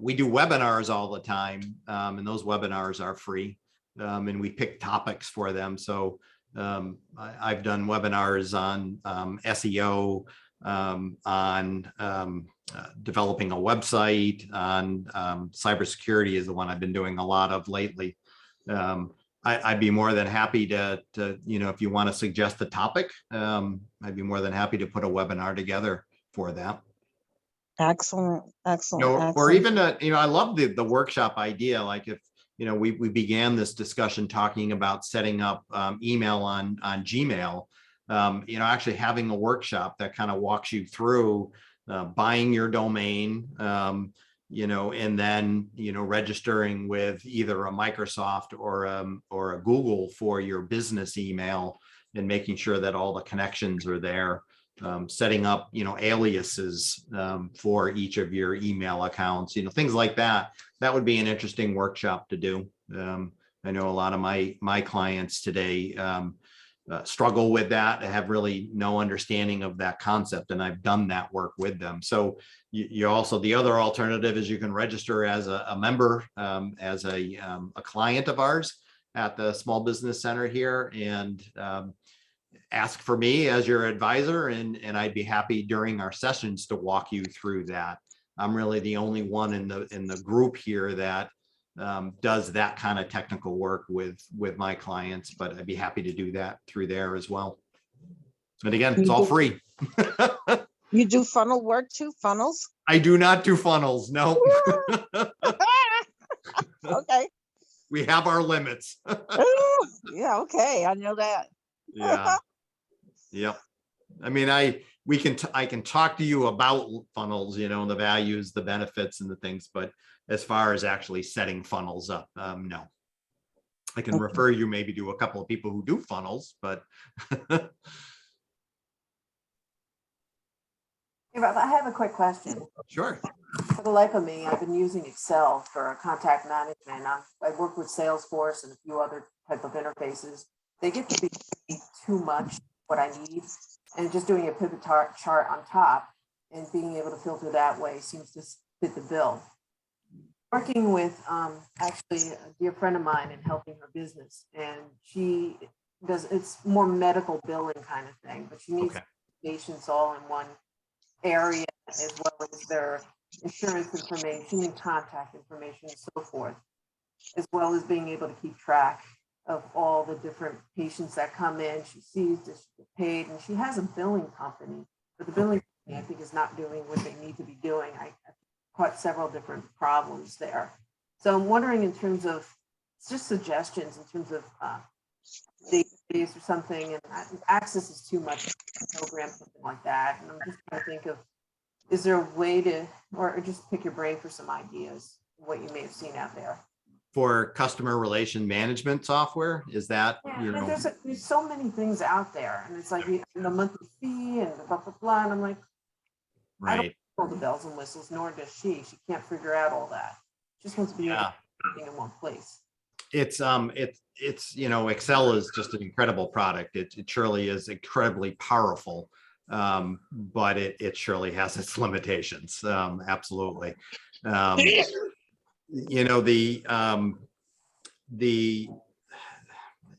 Speaker 1: We do webinars all the time, and those webinars are free, and we pick topics for them. So I've done webinars on SEO, on developing a website, on cybersecurity is the one I've been doing a lot of lately. I'd be more than happy to, if you want to suggest a topic, I'd be more than happy to put a webinar together for that.
Speaker 2: Excellent, excellent,
Speaker 1: Or
Speaker 2: excellent.
Speaker 1: even, I love the workshop idea. Like if, we began this discussion talking about setting up email on Gmail, actually having a workshop that kind of walks you through buying your domain, and then, registering with either a Microsoft or a Google for your business email and making sure that all the connections are there. Setting up, aliases for each of your email accounts, things like that. That would be an interesting workshop to do. I know a lot of my clients today struggle with that. I have really no understanding of that concept, and I've done that work with them. So you also, the other alternative is you can register as a member, as a client of ours at the Small Business Center here, and ask for me as your advisor, and I'd be happy during our sessions to walk you through that. I'm really the only one in the group here that does that kind of technical work with my clients, but I'd be happy to do that through there as well. But again, it's all free.
Speaker 2: You do funnel work too, funnels?
Speaker 1: I do not do funnels, no.
Speaker 2: Okay.
Speaker 1: We have our limits.
Speaker 2: Yeah, okay, I know that.
Speaker 1: Yeah. Yep. I mean, I can talk to you about funnels, the values, the benefits and the things, but as far as actually setting funnels up, no. I can refer you maybe to a couple of people who do funnels, but
Speaker 4: Hey, Rob, I have a quick question.
Speaker 1: sure.
Speaker 4: For the life of me, I've been using Excel for contact management. I work with Salesforce and a few other type of interfaces. They get to be too much what I need, and just doing a pivot chart on top and being able to filter that way seems to fit the bill. Working with actually a dear friend of mine and helping her business, and she does, it's more medical billing kind of thing, but she needs patients all in one area, as well as their insurance information and contact information and so forth, as well as being able to keep track of all the different patients that come in. She sees that she get paid, and she has a billing company, but the billing company, I think, is not doing what they need to be doing. I caught several different problems there. So I'm wondering, in terms of just suggestions in terms of database or something, and access is too much program, something like that. And I'm just trying to think of, is there a way to, or just pick your brain for some ideas, what you may have seen out there.
Speaker 1: For customer relation management software, is that,
Speaker 4: Yeah, there's so many things out there, and it's like the monthly fee and blah, blah, blah. And I'm like, I don't know all the bells and whistles, nor does she. She can't figure out all that. She just wants to be able to do everything in one place.
Speaker 1: It's Excel is just an incredible product. It surely is incredibly powerful, but it surely has its limitations. Absolutely.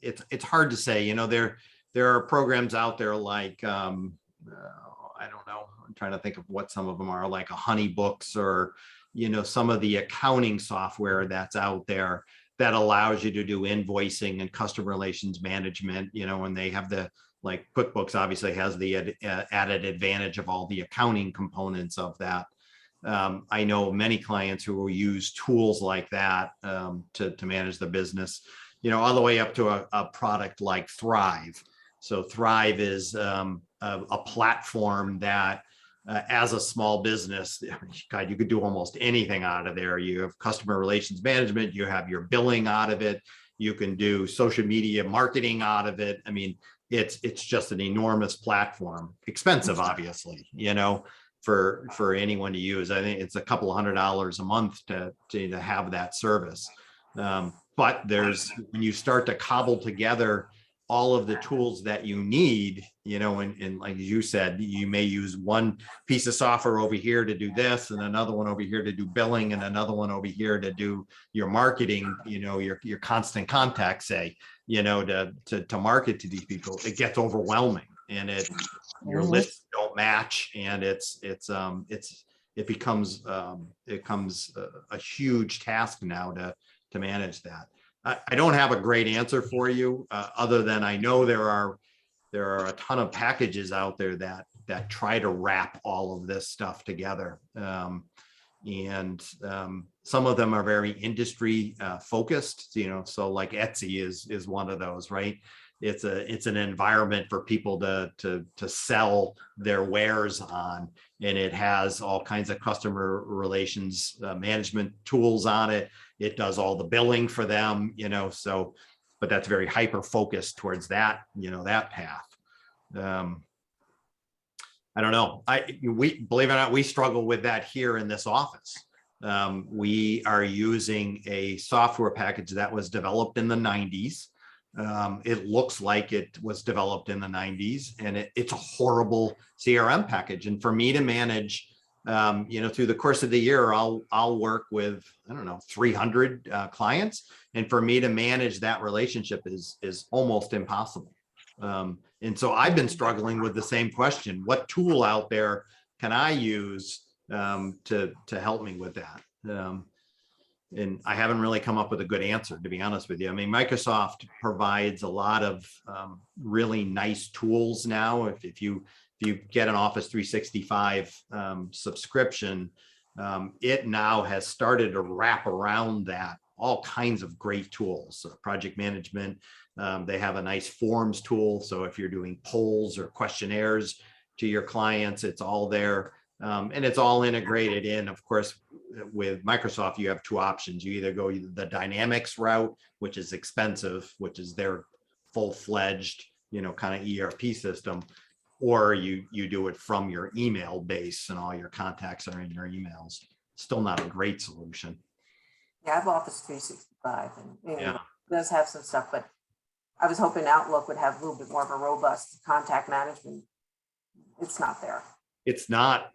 Speaker 1: It's hard to say. There are programs out there like I don't know, I'm trying to think of what some of them are, like a HoneyBooks, or some of the accounting software that's out there that allows you to do invoicing and customer relations management, and they have like QuickBooks obviously has the added advantage of all the accounting components of that. I know many clients who will use tools like that to manage the business, all the way up to a product like Thrive. So Thrive is a platform that as a small business, God, you could do almost anything out of there. You have customer relations management, you have your billing out of it, you can do social media marketing out of it. I mean, it's just an enormous platform, expensive, obviously, for anyone to use. I think it's a couple of $100 a month to have that service. But when you start to cobble together all of the tools that you need, and like you said, you may use one piece of software over here to do this, and another one over here to do billing, and another one over here to do your marketing, your constant contact, say, to market to these people. It gets overwhelming. and your lists don't match, and it becomes a huge task now to manage that. I don't have a great answer for you, other than I know there are a ton of packages out there that try to wrap all of this stuff together. Some of them are very industry focused, so like Etsy is one of those, right? It's an environment for people to sell their wares on, and it has all kinds of customer relations management tools on it. It does all the billing for them, but that's very hyper focused towards that, that path. I don't know. We believe it or not, we struggle with that here in this office. We are using a software package that was developed in the 90s. It looks like it was developed in the 90s, and it's a horrible CRM package. And for me to manage, through the course of the year, I'll work with, 300 clients. And for me to manage that relationship is almost impossible. And so I've been struggling with the same question. What tool out there can I use to help me with that? And I haven't really come up with a good answer, to be honest with you. I mean, Microsoft provides a lot of really nice tools now. If you get an Office 365 subscription, it now has started to wrap around that all kinds of great tools. So project management, they have a nice forms tool. So if you're doing polls or questionnaires to your clients, it's all there. And it's all integrated in. Of course, with Microsoft, you have two options. You either go the Dynamics route, which is expensive, which is their full-fledged, kind of ERP system, or you do it from your email base and all your contacts are in your emails. Still not a great solution.
Speaker 4: Yeah, I have Office 365 and
Speaker 1: Yeah.
Speaker 4: it does have some stuff, but I was hoping Outlook would have a little bit more of a robust contact management. It's not there.
Speaker 1: It's not.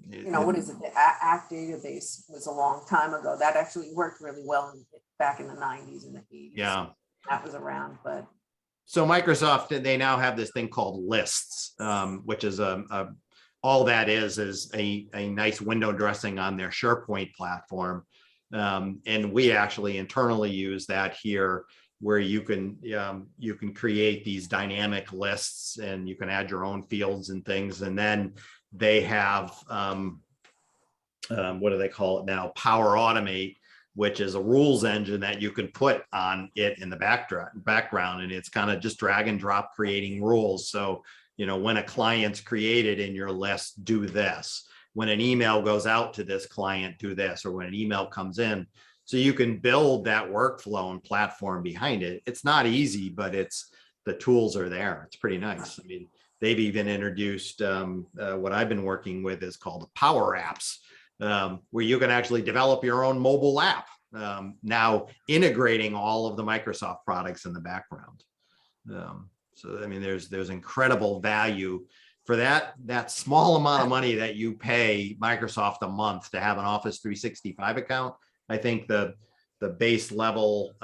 Speaker 4: What is it? The ACT database was a long time ago. That actually worked really well back in the 90s and the 80s.
Speaker 1: Yeah.
Speaker 4: That was around, but.
Speaker 1: So Microsoft, they now have this thing called lists, which is all that is a nice window dressing on their SharePoint platform. And we actually internally use that here, where you can create these dynamic lists and you can add your own fields and things. And then they have, what do they call it now? Power Automate, which is a rules engine that you can put on it in the background. And it's kind of just drag and drop creating rules. So, when a client's created in your list, do this. When an email goes out to this client, do this, or when an email comes in. So you can build that workflow and platform behind it. It's not easy, but the tools are there. It's pretty nice. I mean, they've even introduced what I've been working with is called Powerapps, where you can actually develop your own mobile app, now integrating all of the Microsoft products in the background. So, I mean, there's incredible value for that small amount of money that you pay Microsoft a month to have an Office 365 account. I think the base level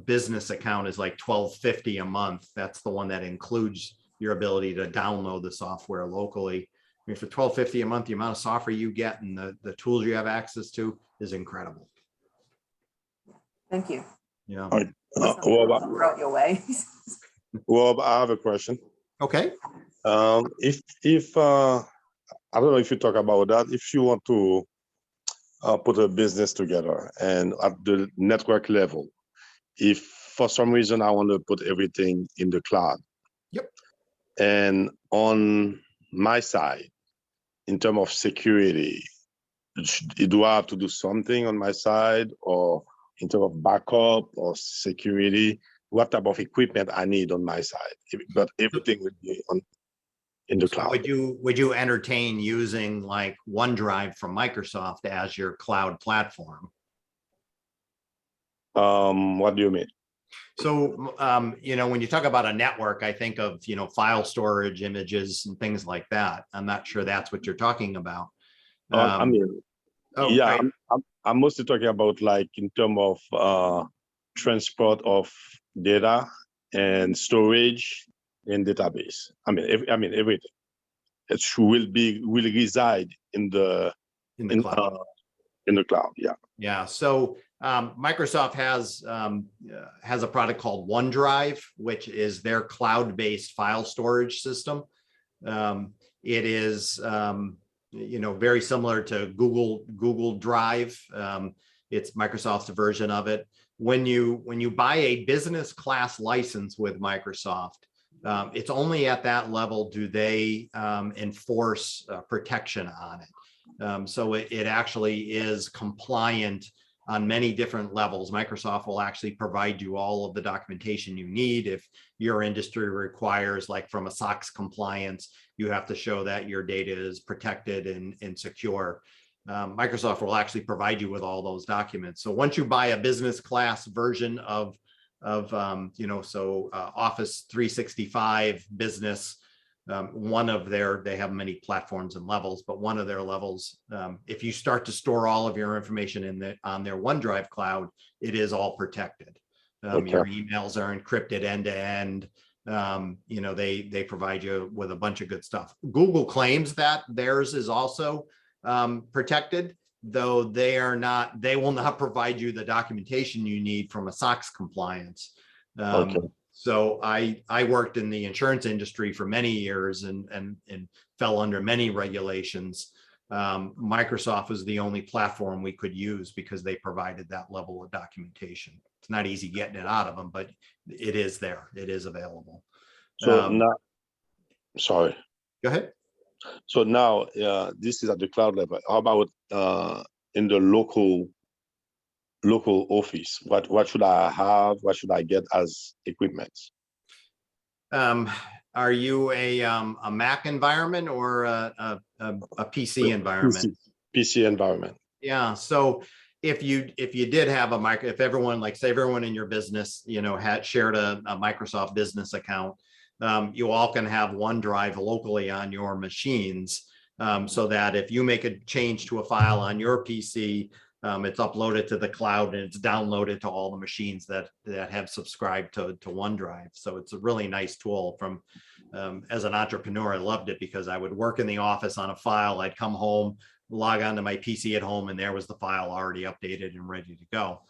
Speaker 1: business account is like $12.50 a month. That's the one that includes your ability to download the software locally. I mean, for $12.50 a month, the amount of software you get and the tools you have access to is incredible.
Speaker 4: Thank you.
Speaker 1: Yeah.
Speaker 4: Throw your way.
Speaker 5: Rob, I have a question.
Speaker 1: Okay.
Speaker 5: If I don't know if you talk about that, if you want to put a business together and at the network level, if for some reason I want to put everything in the cloud.
Speaker 1: Yep.
Speaker 5: And on my side, in terms of security, do I have to do something on my side, or in terms of backup or security? What type of equipment I need on my side? But everything would be in the cloud.
Speaker 1: Would you entertain using like OneDrive from Microsoft as your cloud platform?
Speaker 5: What do you mean?
Speaker 1: So, when you talk about a network, I think of, file storage, images and things like that. I'm not sure that's what you're talking about.
Speaker 5: Yeah, I'm mostly talking about like in terms of transport of data and storage in database. I mean everything. It will reside in the
Speaker 1: cloud.
Speaker 5: In the cloud. Yeah.
Speaker 1: Yeah. So Microsoft has a product called OneDrive, which is their cloud-based file storage system. It is very similar to Google Drive. It's Microsoft's version of it. When you buy a business class license with Microsoft, it's only at that level do they enforce protection on it. So it actually is compliant on many different levels. Microsoft will actually provide you all of the documentation you need. If your industry requires, like from a SOX compliance, you have to show that your data is protected and secure. Microsoft will actually provide you with all those documents. So once you buy a business class version of Office 365 business, they have many platforms and levels, but one of their levels, if you start to store all of your information on their OneDrive cloud, it is all protected. Your emails are encrypted end to end. They provide you with a bunch of good stuff. Google claims that theirs is also protected, though they will not provide you the documentation you need from a SOX compliance. So I worked in the insurance industry for many years and fell under many regulations. Microsoft was the only platform we could use because they provided that level of documentation. It's not easy getting it out of them, but it is there. It is available.
Speaker 5: So now, sorry.
Speaker 1: Go ahead.
Speaker 5: So now this is at the cloud level. How about in the local office? What should I have? What should I get as equipment?
Speaker 1: Are you a Mac environment or a PC environment?
Speaker 5: PC environment.
Speaker 1: Yeah. So if you did have if everyone, like say everyone in your business, had shared a Microsoft business account, you all can have OneDrive locally on your machines, so that if you make a change to a file on your PC, it's uploaded to the cloud and it's downloaded to all the machines that have subscribed to OneDrive. So it's a really nice tool. As an entrepreneur, I loved it because I would work in the office on a file. I'd come home, log onto my PC at home, and there was the file already updated and ready to go.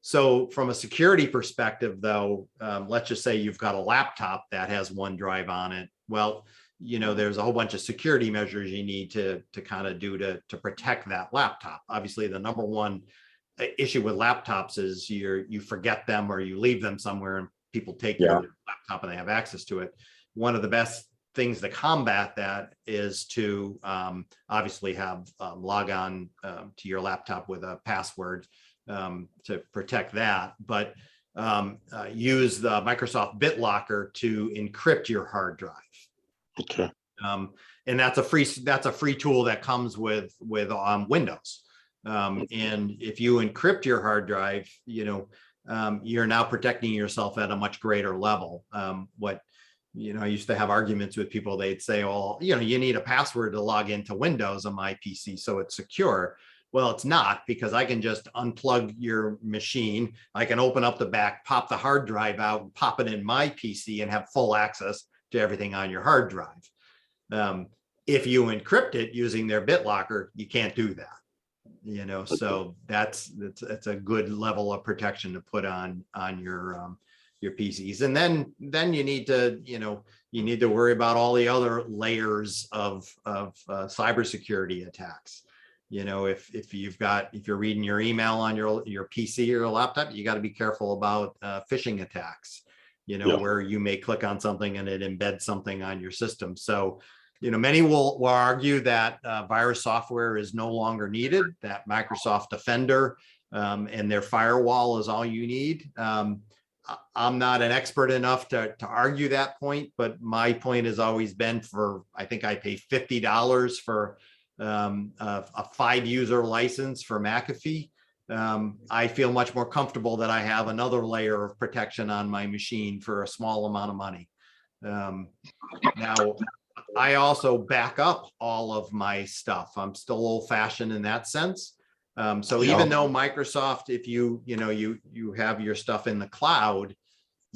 Speaker 1: So from a security perspective, though, let's just say you've got a laptop that has OneDrive on it. Well, there's a whole bunch of security measures you need to kind of do to protect that laptop. Obviously, the number one issue with laptops is you forget them or you leave them somewhere and people take your laptop and they have access to it. One of the best things to combat that is to obviously have log on to your laptop with a password to protect that, but use the Microsoft BitLocker to encrypt your hard drive.
Speaker 5: Okay.
Speaker 1: And that's a free tool that comes with Windows. And if you encrypt your hard drive, you're now protecting yourself at a much greater level. I used to have arguments with people. They'd say, well, you need a password to log into Windows on my PC, so it's secure. Well, it's not, because I can just unplug your machine. I can open up the back, pop the hard drive out, pop it in my PC and have full access to everything on your hard drive. If you encrypt it using their BitLocker, you can't do that. So that's a good level of protection to put on your PCs. And then you need to worry about all the other layers of cybersecurity attacks. If you're reading your email on your PC or your laptop, you got to be careful about phishing attacks, where you may click on something and it embeds something on your system. So, many will argue that virus software is no longer needed, that Microsoft Defender and their firewall is all you need. I'm not an expert enough to argue that point, but my point has always been I think I pay $50 for a 5-user license for McAfee. I feel much more comfortable that I have another layer of protection on my machine for a small amount of money. Now, I also back up all of my stuff. I'm still old-fashioned in that sense. So even though Microsoft, if you have your stuff in the cloud,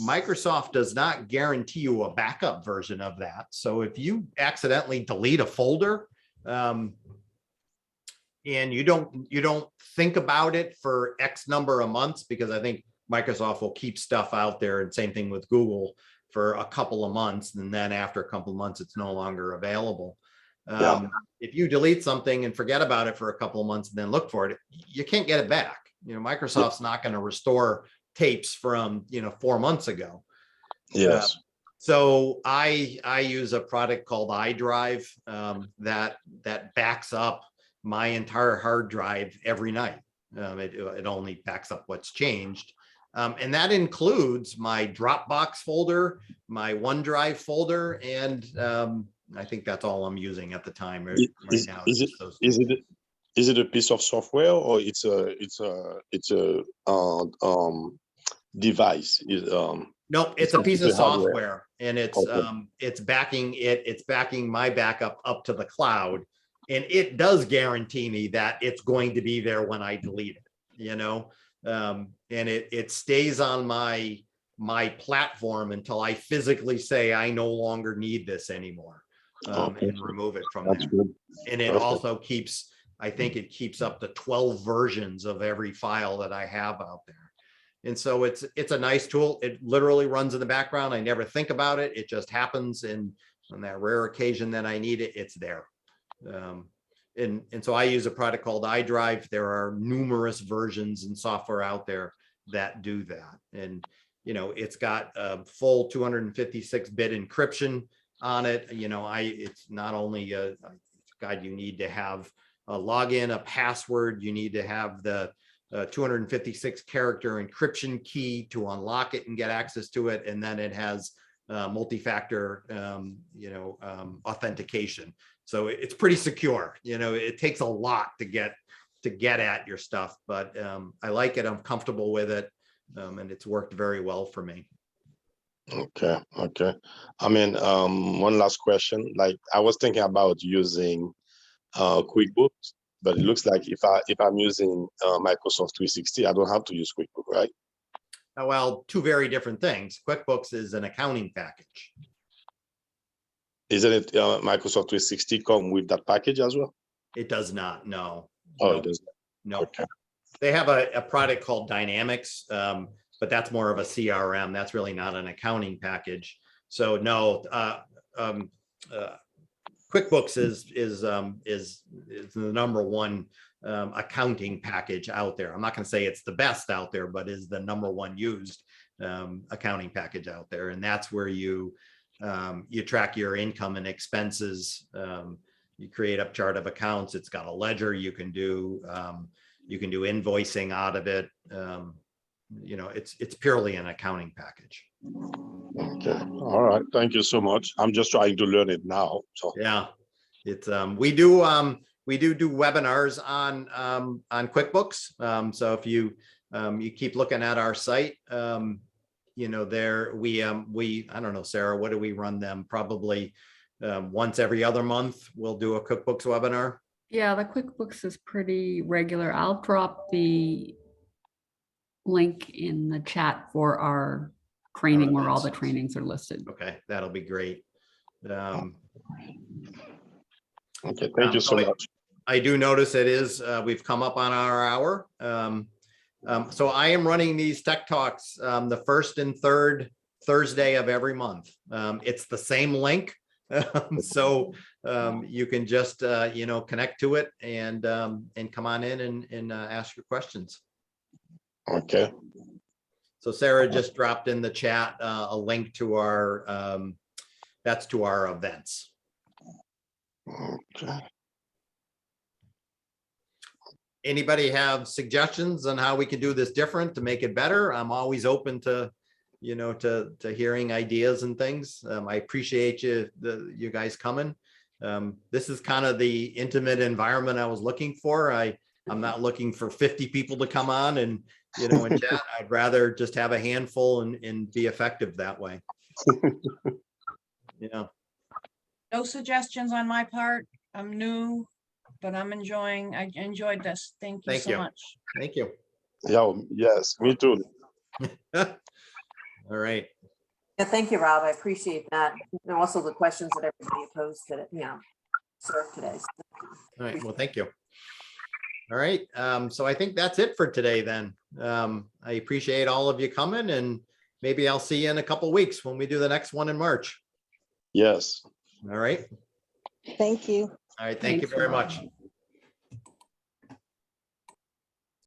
Speaker 1: Microsoft does not guarantee you a backup version of that. So if you accidentally delete a folder, and you don't think about it for X number of months, because I think Microsoft will keep stuff out there, and same thing with Google, for a couple of months, and then after a couple of months, it's no longer available. If you delete something and forget about it for a couple of months and then look for it, you can't get it back. Microsoft's not going to restore tapes from 4 months ago.
Speaker 5: Yes.
Speaker 1: So I use a product called Idrive that backs up my entire hard drive every night. It only backs up what's changed. And that includes my Dropbox folder, my OneDrive folder, and I think that's all I'm using at the time right now.
Speaker 5: Is it a piece of software, or it's a device?
Speaker 1: No, it's a piece of software, and it's
Speaker 5: Okay.
Speaker 1: it's backing my backup up to the cloud, and it does guarantee me that it's going to be there when I delete it. And it stays on my platform until I physically say I no longer need this anymore,
Speaker 5: Okay.
Speaker 1: and remove it from
Speaker 5: That's
Speaker 1: there.
Speaker 5: good.
Speaker 1: And it
Speaker 5: Perfect.
Speaker 1: also keeps, I think it keeps up to 12 versions of every file that I have out there. And so it's a nice tool. It literally runs in the background. I never think about it. It just happens. And on that rare occasion that I need it, it's there. And so I use a product called Idrive. There are numerous versions and software out there that do that. And, it's got a full 256-bit encryption on it. It's not only God, you need to have a login, a password. You need to have the 256 character encryption key to unlock it and get access to it. And then it has multi-factor, authentication. So it's pretty secure. It takes a lot to get at your stuff, but I like it. I'm comfortable with it. And it's worked very well for me.
Speaker 5: Okay. I mean, one last question. Like, I was thinking about using QuickBooks, but it looks like if I'm using Microsoft 360, I don't have to use QuickBooks, right?
Speaker 1: Well, two very different things. QuickBooks is an accounting package.
Speaker 5: Isn't it Microsoft 360 come with that package as well?
Speaker 1: It does not. No.
Speaker 5: Oh,
Speaker 1: No.
Speaker 5: it does.
Speaker 1: No.
Speaker 5: Okay.
Speaker 1: They have a product called Dynamics, but that's more of a CRM. That's really not an accounting package. So no, QuickBooks is the number one accounting package out there. I'm not going to say it's the best out there, but is the number one used accounting package out there, and that's where you track your income and expenses. You create a chart of accounts. It's got a ledger. You can do invoicing out of it. It's purely an accounting package.
Speaker 5: Okay. All right. Thank you so much. I'm just trying to learn it now. So
Speaker 1: Yeah, it's we do webinars on QuickBooks. So if you keep looking at our site, there we I don't know, Sarah, what do we run them? Probably once every other month we'll do a QuickBooks webinar.
Speaker 6: Yeah, the QuickBooks is pretty regular. I'll drop the link in the chat for our training where all the trainings are listed.
Speaker 1: Okay, that'll be great.
Speaker 5: okay. Thank you so much.
Speaker 1: I do notice it is we've come up on our hour. So I am running these tech talks the first and third Thursday of every month. It's the same link. So you can just connect to it and come on in and ask your questions.
Speaker 5: Okay.
Speaker 1: So Sarah just dropped in the chat a link to our that's to our events.
Speaker 5: Okay.
Speaker 1: Anybody have suggestions on how we can do this different to make it better? I'm always open to to hearing ideas and things. I appreciate you guys coming. This is kind of the intimate environment I was looking for. I'm not looking for 50 people to come on and and chat. I'd rather just have a handful and be effective that way.
Speaker 3: No suggestions on my part. I'm new, but I enjoyed this. Thank you so much.
Speaker 1: Thank you.
Speaker 5: Yeah. Yes. Me too.
Speaker 1: All right.
Speaker 4: Yeah, thank you, Rob. I appreciate that. And also the questions that everybody posed today, served today.
Speaker 1: All right. Well, thank you. All right. So I think that's it for today then. I appreciate all of you coming, and maybe I'll see you in a couple weeks when we do the next one in March.
Speaker 5: Yes.
Speaker 1: All right.
Speaker 2: Thank you.
Speaker 1: All right. Thank you
Speaker 6: Thanks,
Speaker 1: very
Speaker 6: Rob.
Speaker 1: much.